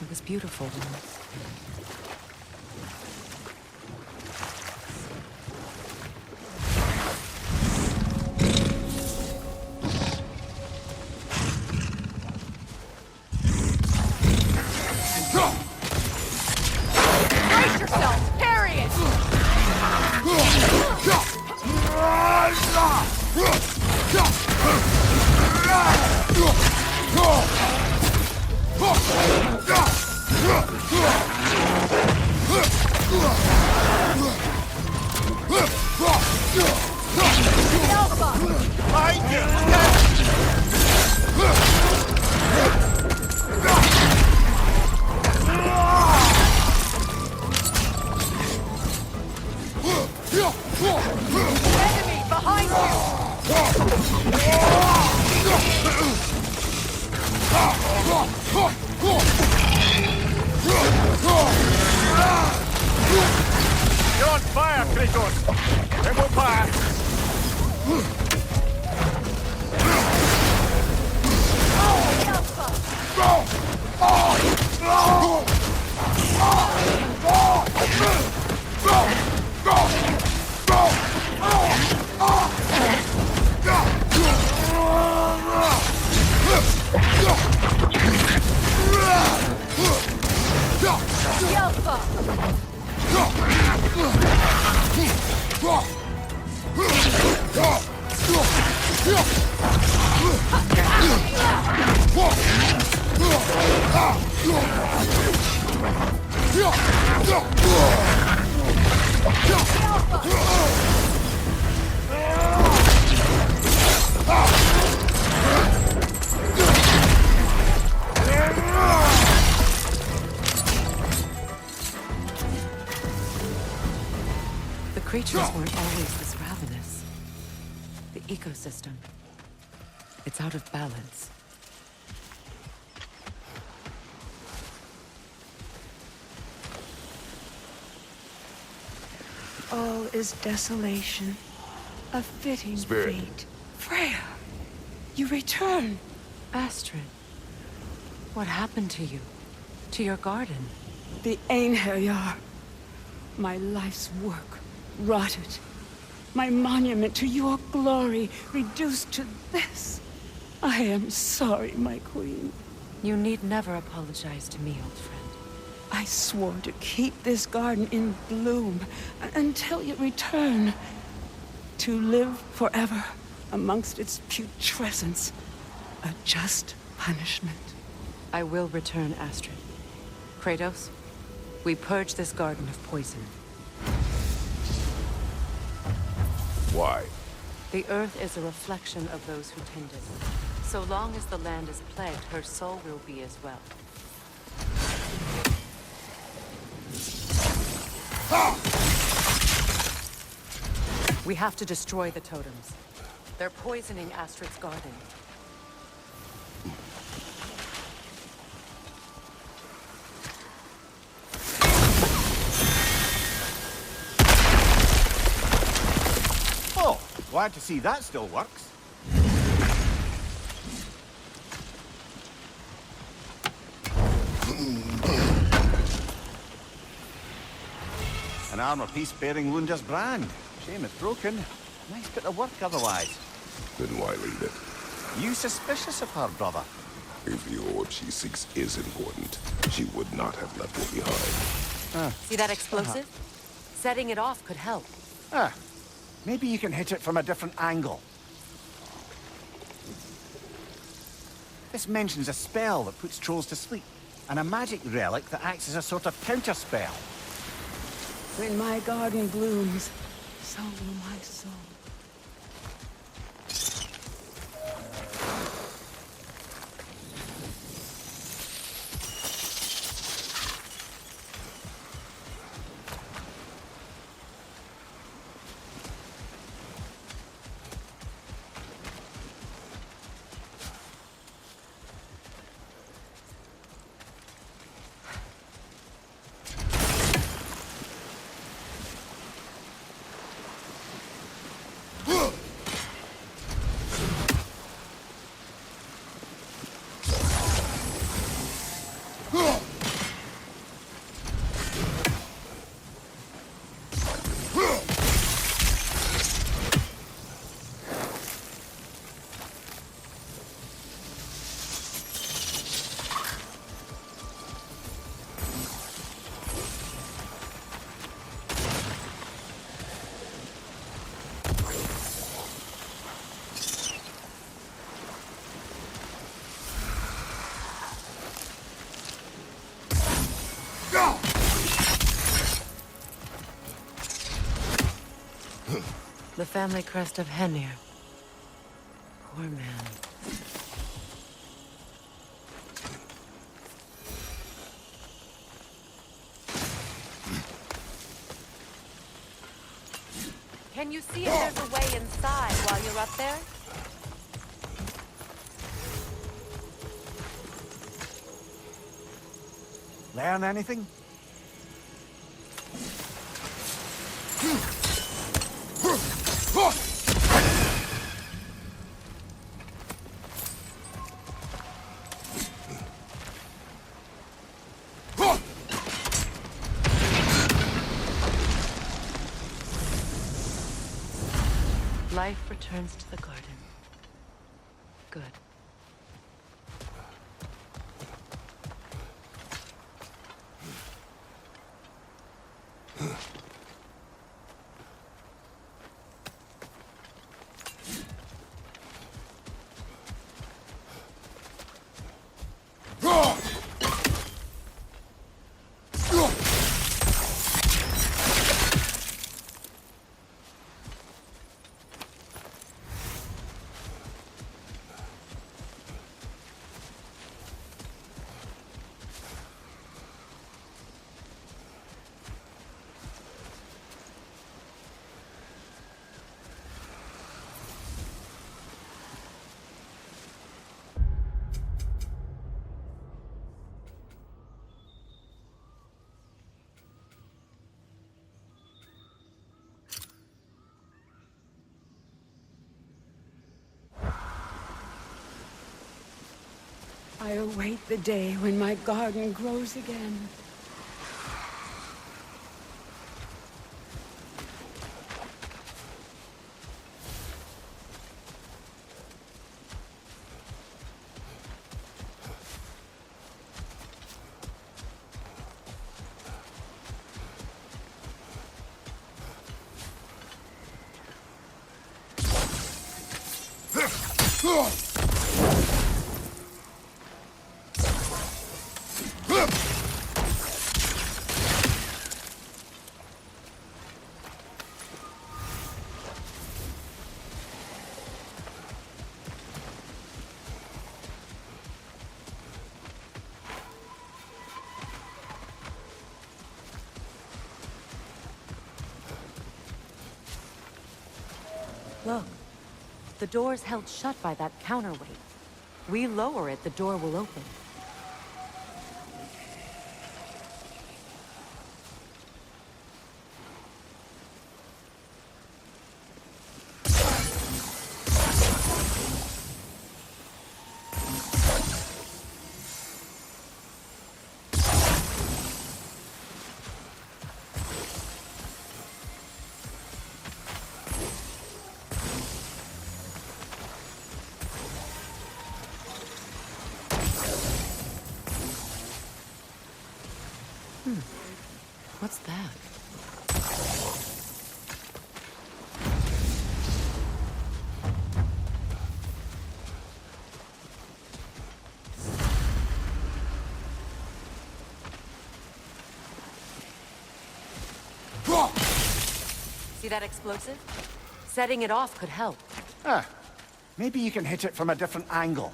Speaker 1: It was beautiful once.
Speaker 6: Brace yourself! Parry it! Enemy behind you!
Speaker 5: You're on fire, Kratos! It won't pass!
Speaker 1: The creatures weren't always this ravenous. The ecosystem. It's out of balance.
Speaker 9: All is desolation. A fitting
Speaker 2: Spirit.
Speaker 9: fate. Freya, you return.
Speaker 1: Astrid, what happened to you? To your garden?
Speaker 9: The Einherjar. My life's work, rotted. My monument to your glory, reduced to this. I am sorry, my queen.
Speaker 1: You need never apologize to me, old friend.
Speaker 9: I swore to keep this garden in bloom until you return. To live forever amongst its putrescence. A just punishment.
Speaker 1: I will return, Astrid. Kratos, we purge this garden of poison.
Speaker 2: Why?
Speaker 1: The earth is a reflection of those who tend it. So long as the land is plagued, her soul will be as well. We have to destroy the totems. They're poisoning Astrid's garden.
Speaker 5: Oh, glad to see that still works. An armor-piece bearing Lunda's brand. Shame it's broken. Nice bit of work otherwise.
Speaker 2: Then why leave it?
Speaker 5: You suspicious of her, brother?
Speaker 2: If the orb she seeks is important, she would not have left it behind.
Speaker 1: See that explosive? Setting it off could help.
Speaker 5: Maybe you can hit it from a different angle. This mentions a spell that puts trolls to sleep, and a magic relic that acts as a sort of counterspell.
Speaker 9: When my garden blooms, so will my soul.
Speaker 1: family crest of Henir. Poor man. Can you see if there's a way inside while you're up there?
Speaker 5: Learn anything?
Speaker 1: Life returns to the garden. Good.
Speaker 9: I await the day when my garden grows again.
Speaker 1: Look, the door's held shut by that counterweight. We lower it, the door will open. What's that? See that explosive? Setting it off could help.
Speaker 5: Ah, maybe you can hit it from a different angle.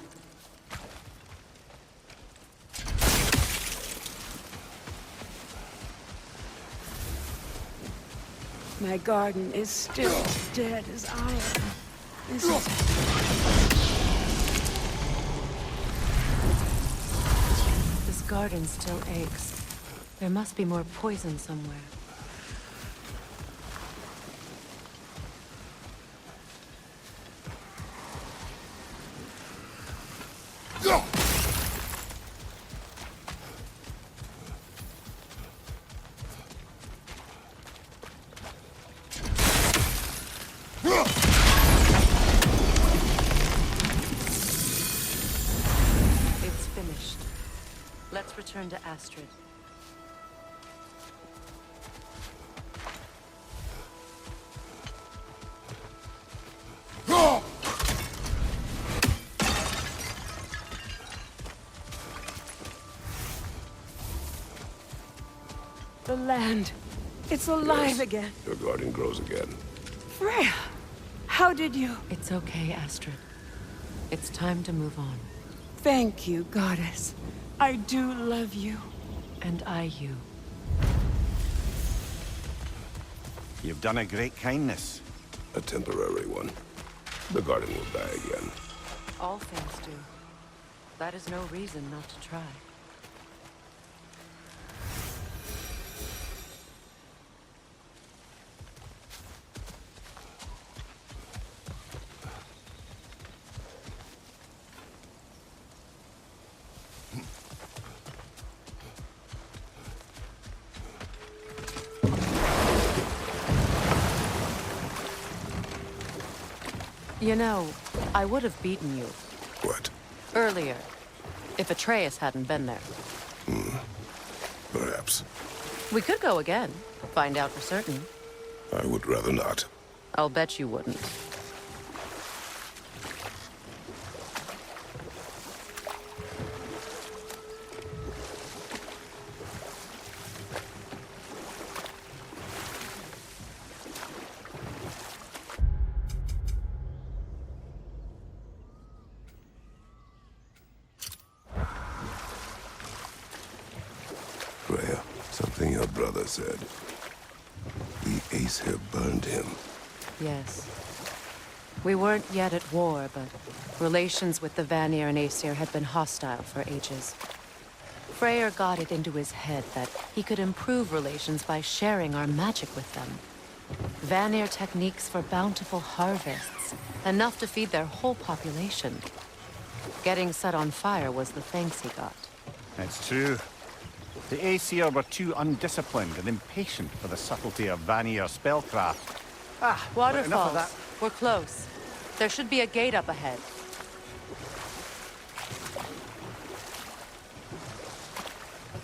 Speaker 9: My garden is still dead as I am. This is...
Speaker 1: This garden still aches. There must be more poison somewhere. Let's return to Astrid.
Speaker 9: The land. It's alive again.
Speaker 2: Your garden grows again.
Speaker 9: Freya, How did you...
Speaker 1: It's okay, Astrid. It's time to move on.
Speaker 9: Thank you, Goddess. I do love you.
Speaker 1: And I you.
Speaker 5: You've done a great kindness.
Speaker 2: A temporary one. The garden will die again.
Speaker 1: All things do. That is no reason not to try. You know, I would have beaten you
Speaker 2: What?
Speaker 1: earlier, if Atreus hadn't been there.
Speaker 2: Perhaps.
Speaker 1: We could go again, find out for certain.
Speaker 2: I would rather not.
Speaker 1: I'll bet you wouldn't.
Speaker 2: Freya, something your brother said. The Aesir burned him.
Speaker 1: Yes. We weren't yet at war, but relations with the Vanir and Aesir had been hostile for ages. Freyr got it into his head that he could improve relations by sharing our magic with them. Vanir techniques for bountiful harvests, enough to feed their whole population. Getting set on fire was the thanks he got.
Speaker 5: It's true. The Aesir were too undisciplined and impatient for the subtlety of Vanir spellcraft. But enough of
Speaker 1: Waterfalls.
Speaker 5: that.
Speaker 1: We're close. There should be a gate up ahead.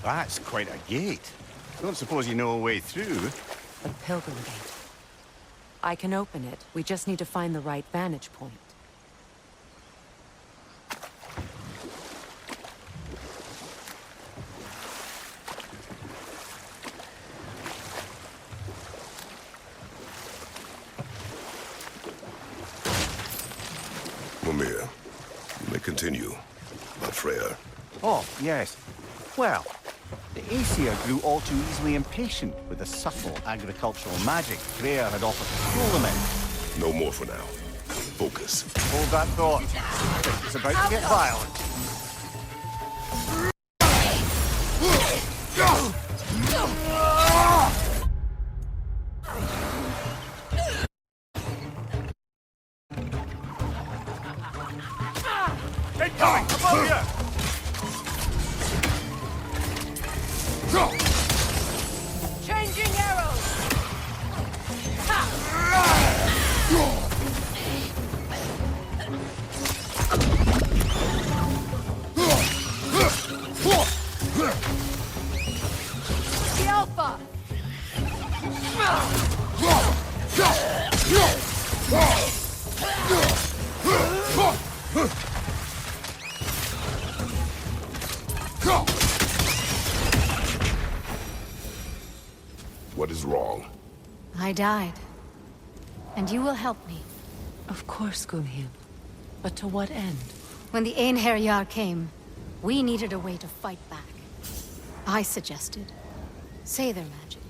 Speaker 5: That's quite a gate. Don't suppose you know a way through?
Speaker 1: The Pilgrim Gate. I can open it. We just need to find the right vantage point.
Speaker 2: Mimir, you may continue. About Freya.
Speaker 5: Oh, yes. Well, the Aesir grew all too easily impatient with the subtle agricultural magic Freya had offered to school them in.
Speaker 2: No more for now. Focus.
Speaker 5: Hold that thought. It's about to get violent. Incoming! Above you!
Speaker 1: Changing arrows! The Alpha!
Speaker 2: What is wrong?
Speaker 10: I died. And you will help me.
Speaker 1: Of course, Gunhild. But to what end?
Speaker 10: When the Einherjar came, we needed a way to fight back. I suggested, say their magic.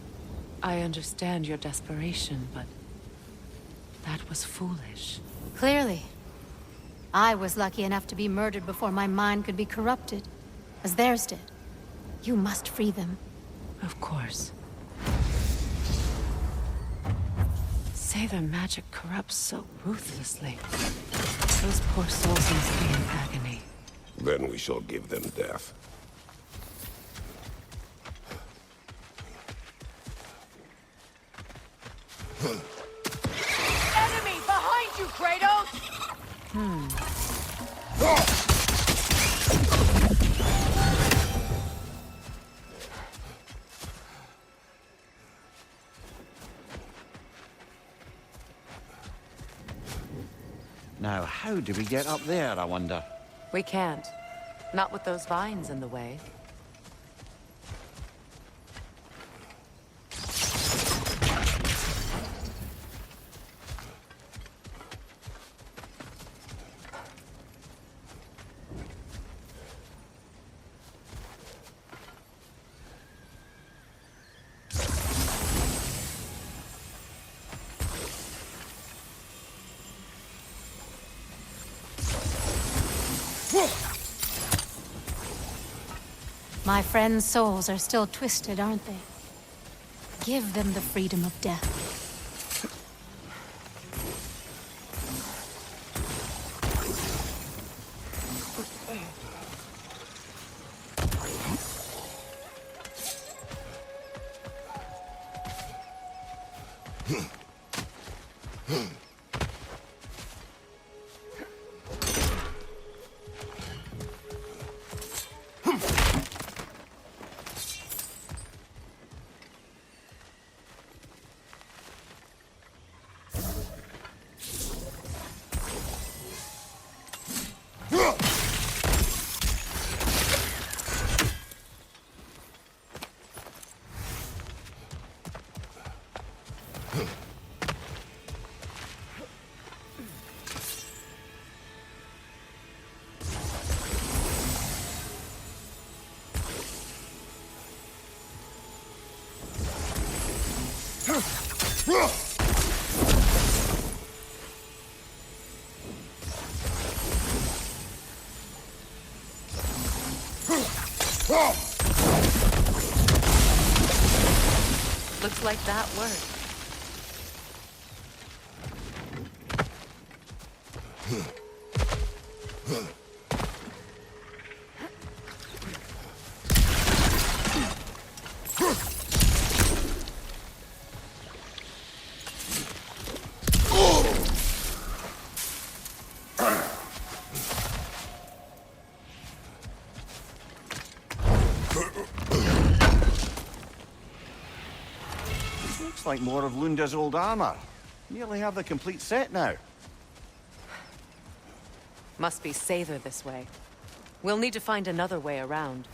Speaker 1: I understand your desperation, but that was foolish.
Speaker 10: Clearly. I was lucky enough to be murdered before my mind could be corrupted, as theirs did. You must free them.
Speaker 1: Of course. Say their magic corrupts so ruthlessly. Those poor souls must be in agony.
Speaker 2: Then we shall give them death.
Speaker 1: Enemy behind you, Kratos!
Speaker 5: Now, how do we get up there, I wonder?
Speaker 1: We can't. Not with those vines in the way.
Speaker 10: My friends' souls are still twisted, aren't they? Give them the freedom of death.
Speaker 1: Looks like that worked.
Speaker 5: Looks like more of Lunda's old armor. Nearly have the complete set now.
Speaker 1: Must be safer this way. We'll need to find another way around.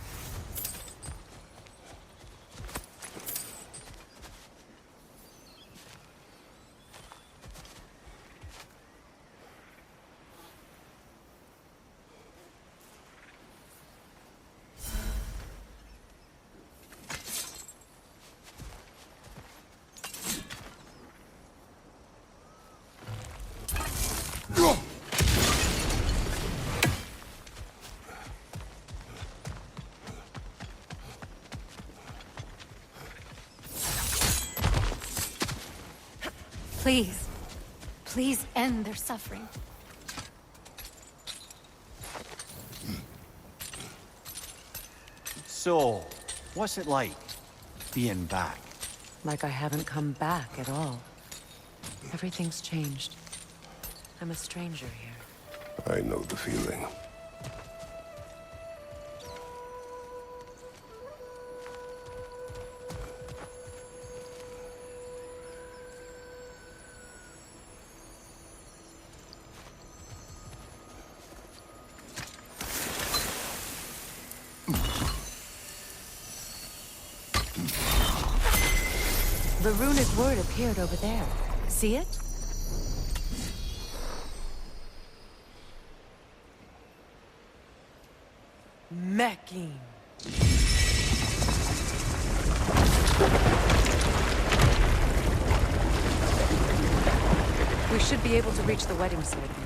Speaker 10: Please. Please end their suffering.
Speaker 5: So, what's it like, being back?
Speaker 1: Like I haven't come back at all. Everything's changed. I'm a stranger here.
Speaker 2: I know the feeling.
Speaker 1: The runic word appeared over there. See it? Mecking. We should be able to reach the wedding site now.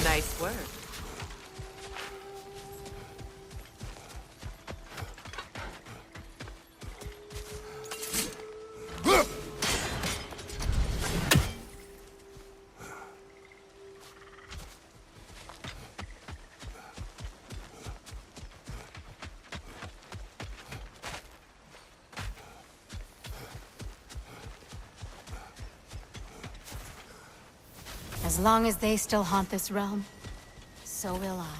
Speaker 1: Nice work.
Speaker 10: As long as they still haunt this realm, so will I.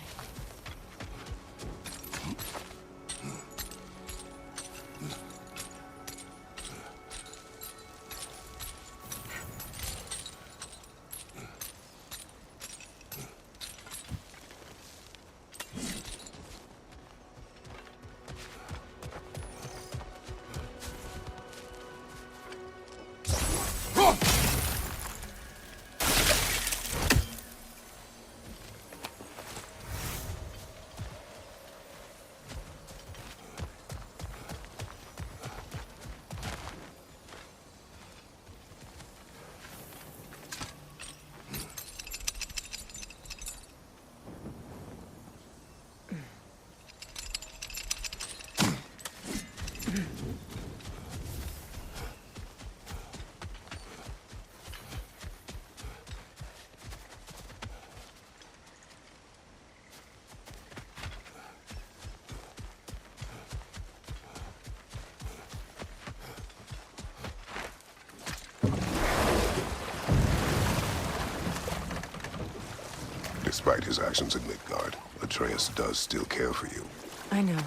Speaker 2: Despite his actions in Midgard, Atreus does still care for you.
Speaker 1: I know.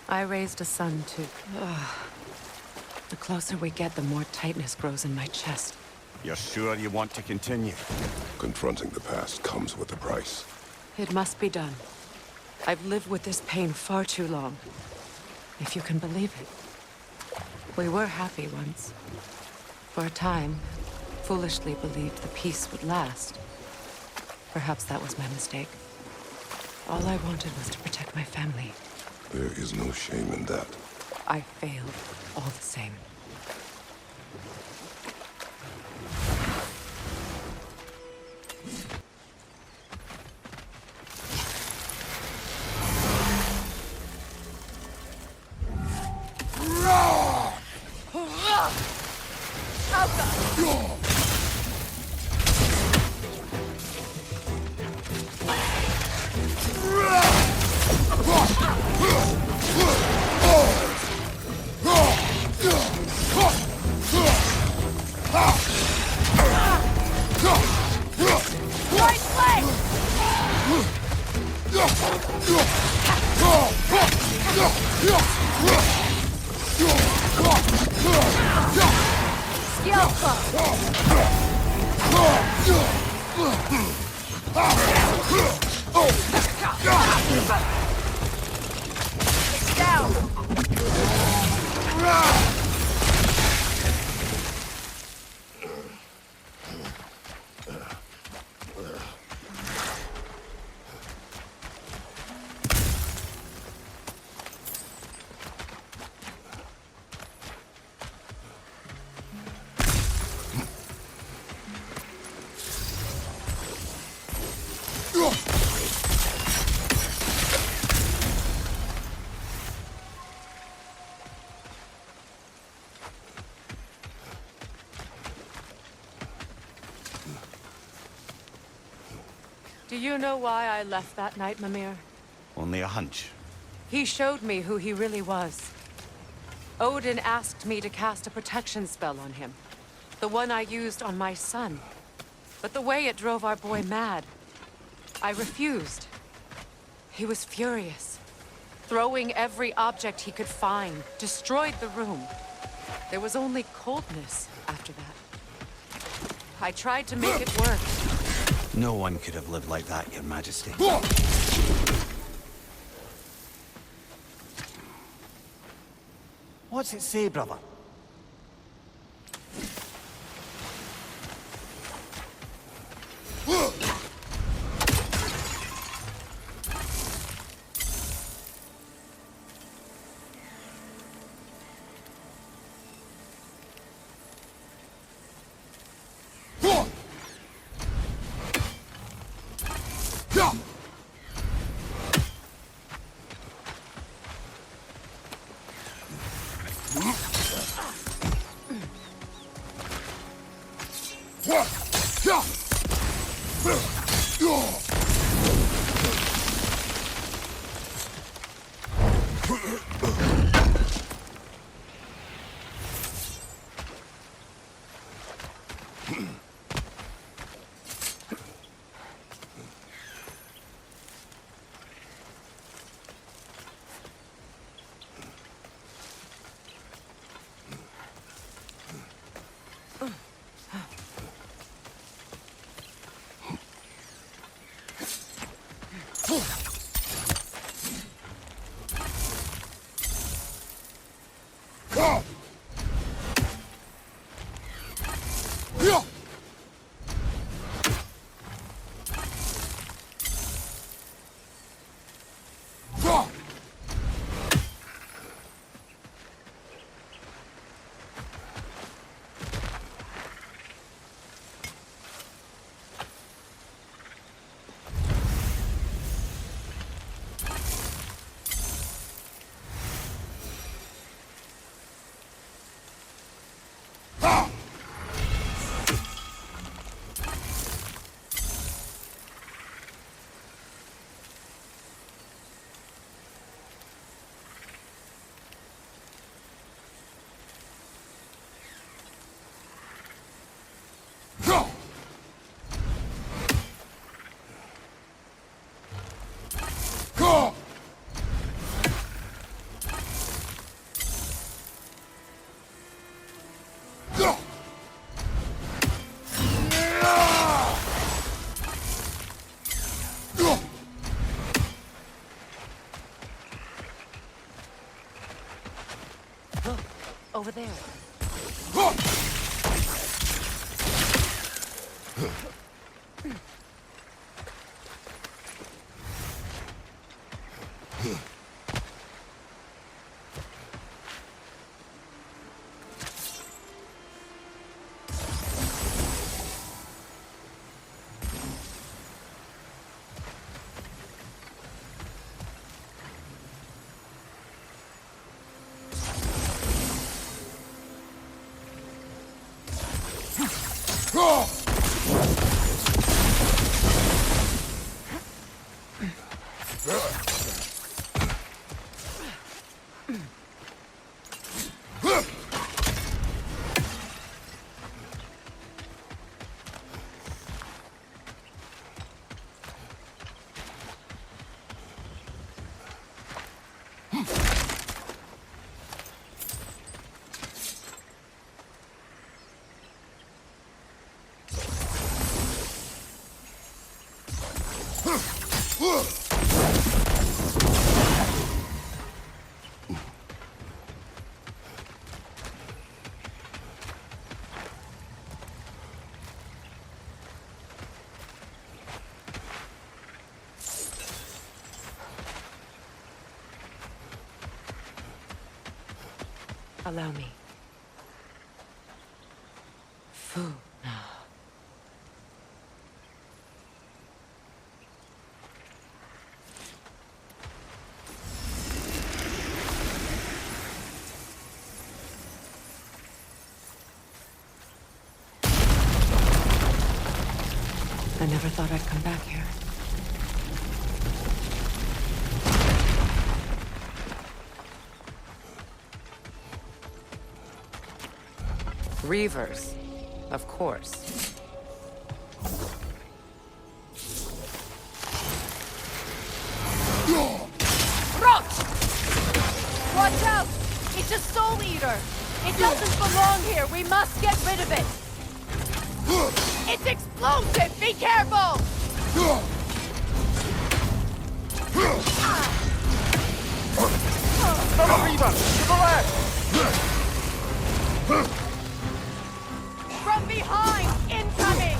Speaker 1: I raised a son too. The closer we get, the more tightness grows in my chest.
Speaker 5: You're sure you want to continue?
Speaker 2: Confronting the past comes with a price.
Speaker 1: It must be done. I've lived with this pain far too long. If you can believe it. We were happy once. For a time, foolishly believed the peace would last. Perhaps that was my mistake. All I wanted was to protect my family.
Speaker 2: There is no shame in that.
Speaker 1: I failed, all the same. Do you know why I left that night, Mimir?
Speaker 5: Only a hunch.
Speaker 1: He showed me who he really was. Odin asked me to cast a protection spell on him. The one I used on my son. But the way it drove our boy mad, I refused. He was furious, throwing every object he could find, destroyed the room. There was only coldness after that. I tried to make it work.
Speaker 5: No one could have lived like that, Your Majesty. What's it say, brother?
Speaker 1: Over there. Allow me. Food now. I never thought I'd come back here. Reavers, of course.
Speaker 11: Roach! Watch out! It's a soul eater! It doesn't belong here! We must get rid of it! It's explosive! Be careful!
Speaker 5: Another Reaver! To the left!
Speaker 11: From behind! Incoming!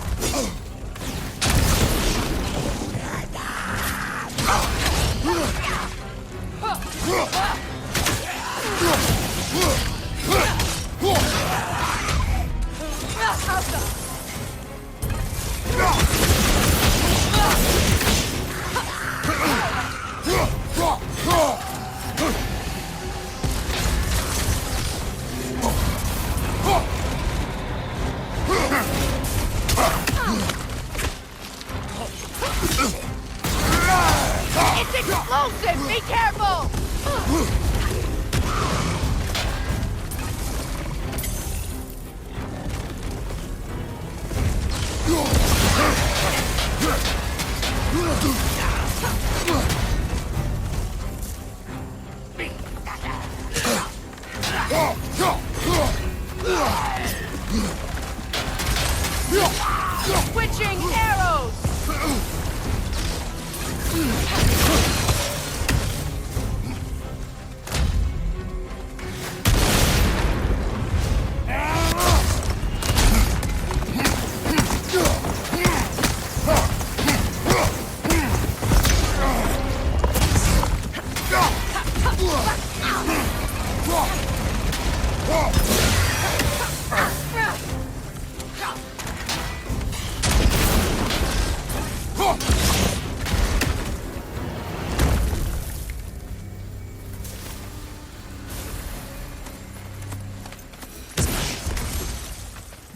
Speaker 11: It's explosive! Be careful! Switching arrows!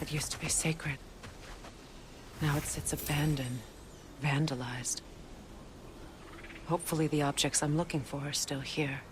Speaker 1: It used to be sacred. Now it sits abandoned, vandalized. Hopefully the objects I'm looking for are still here.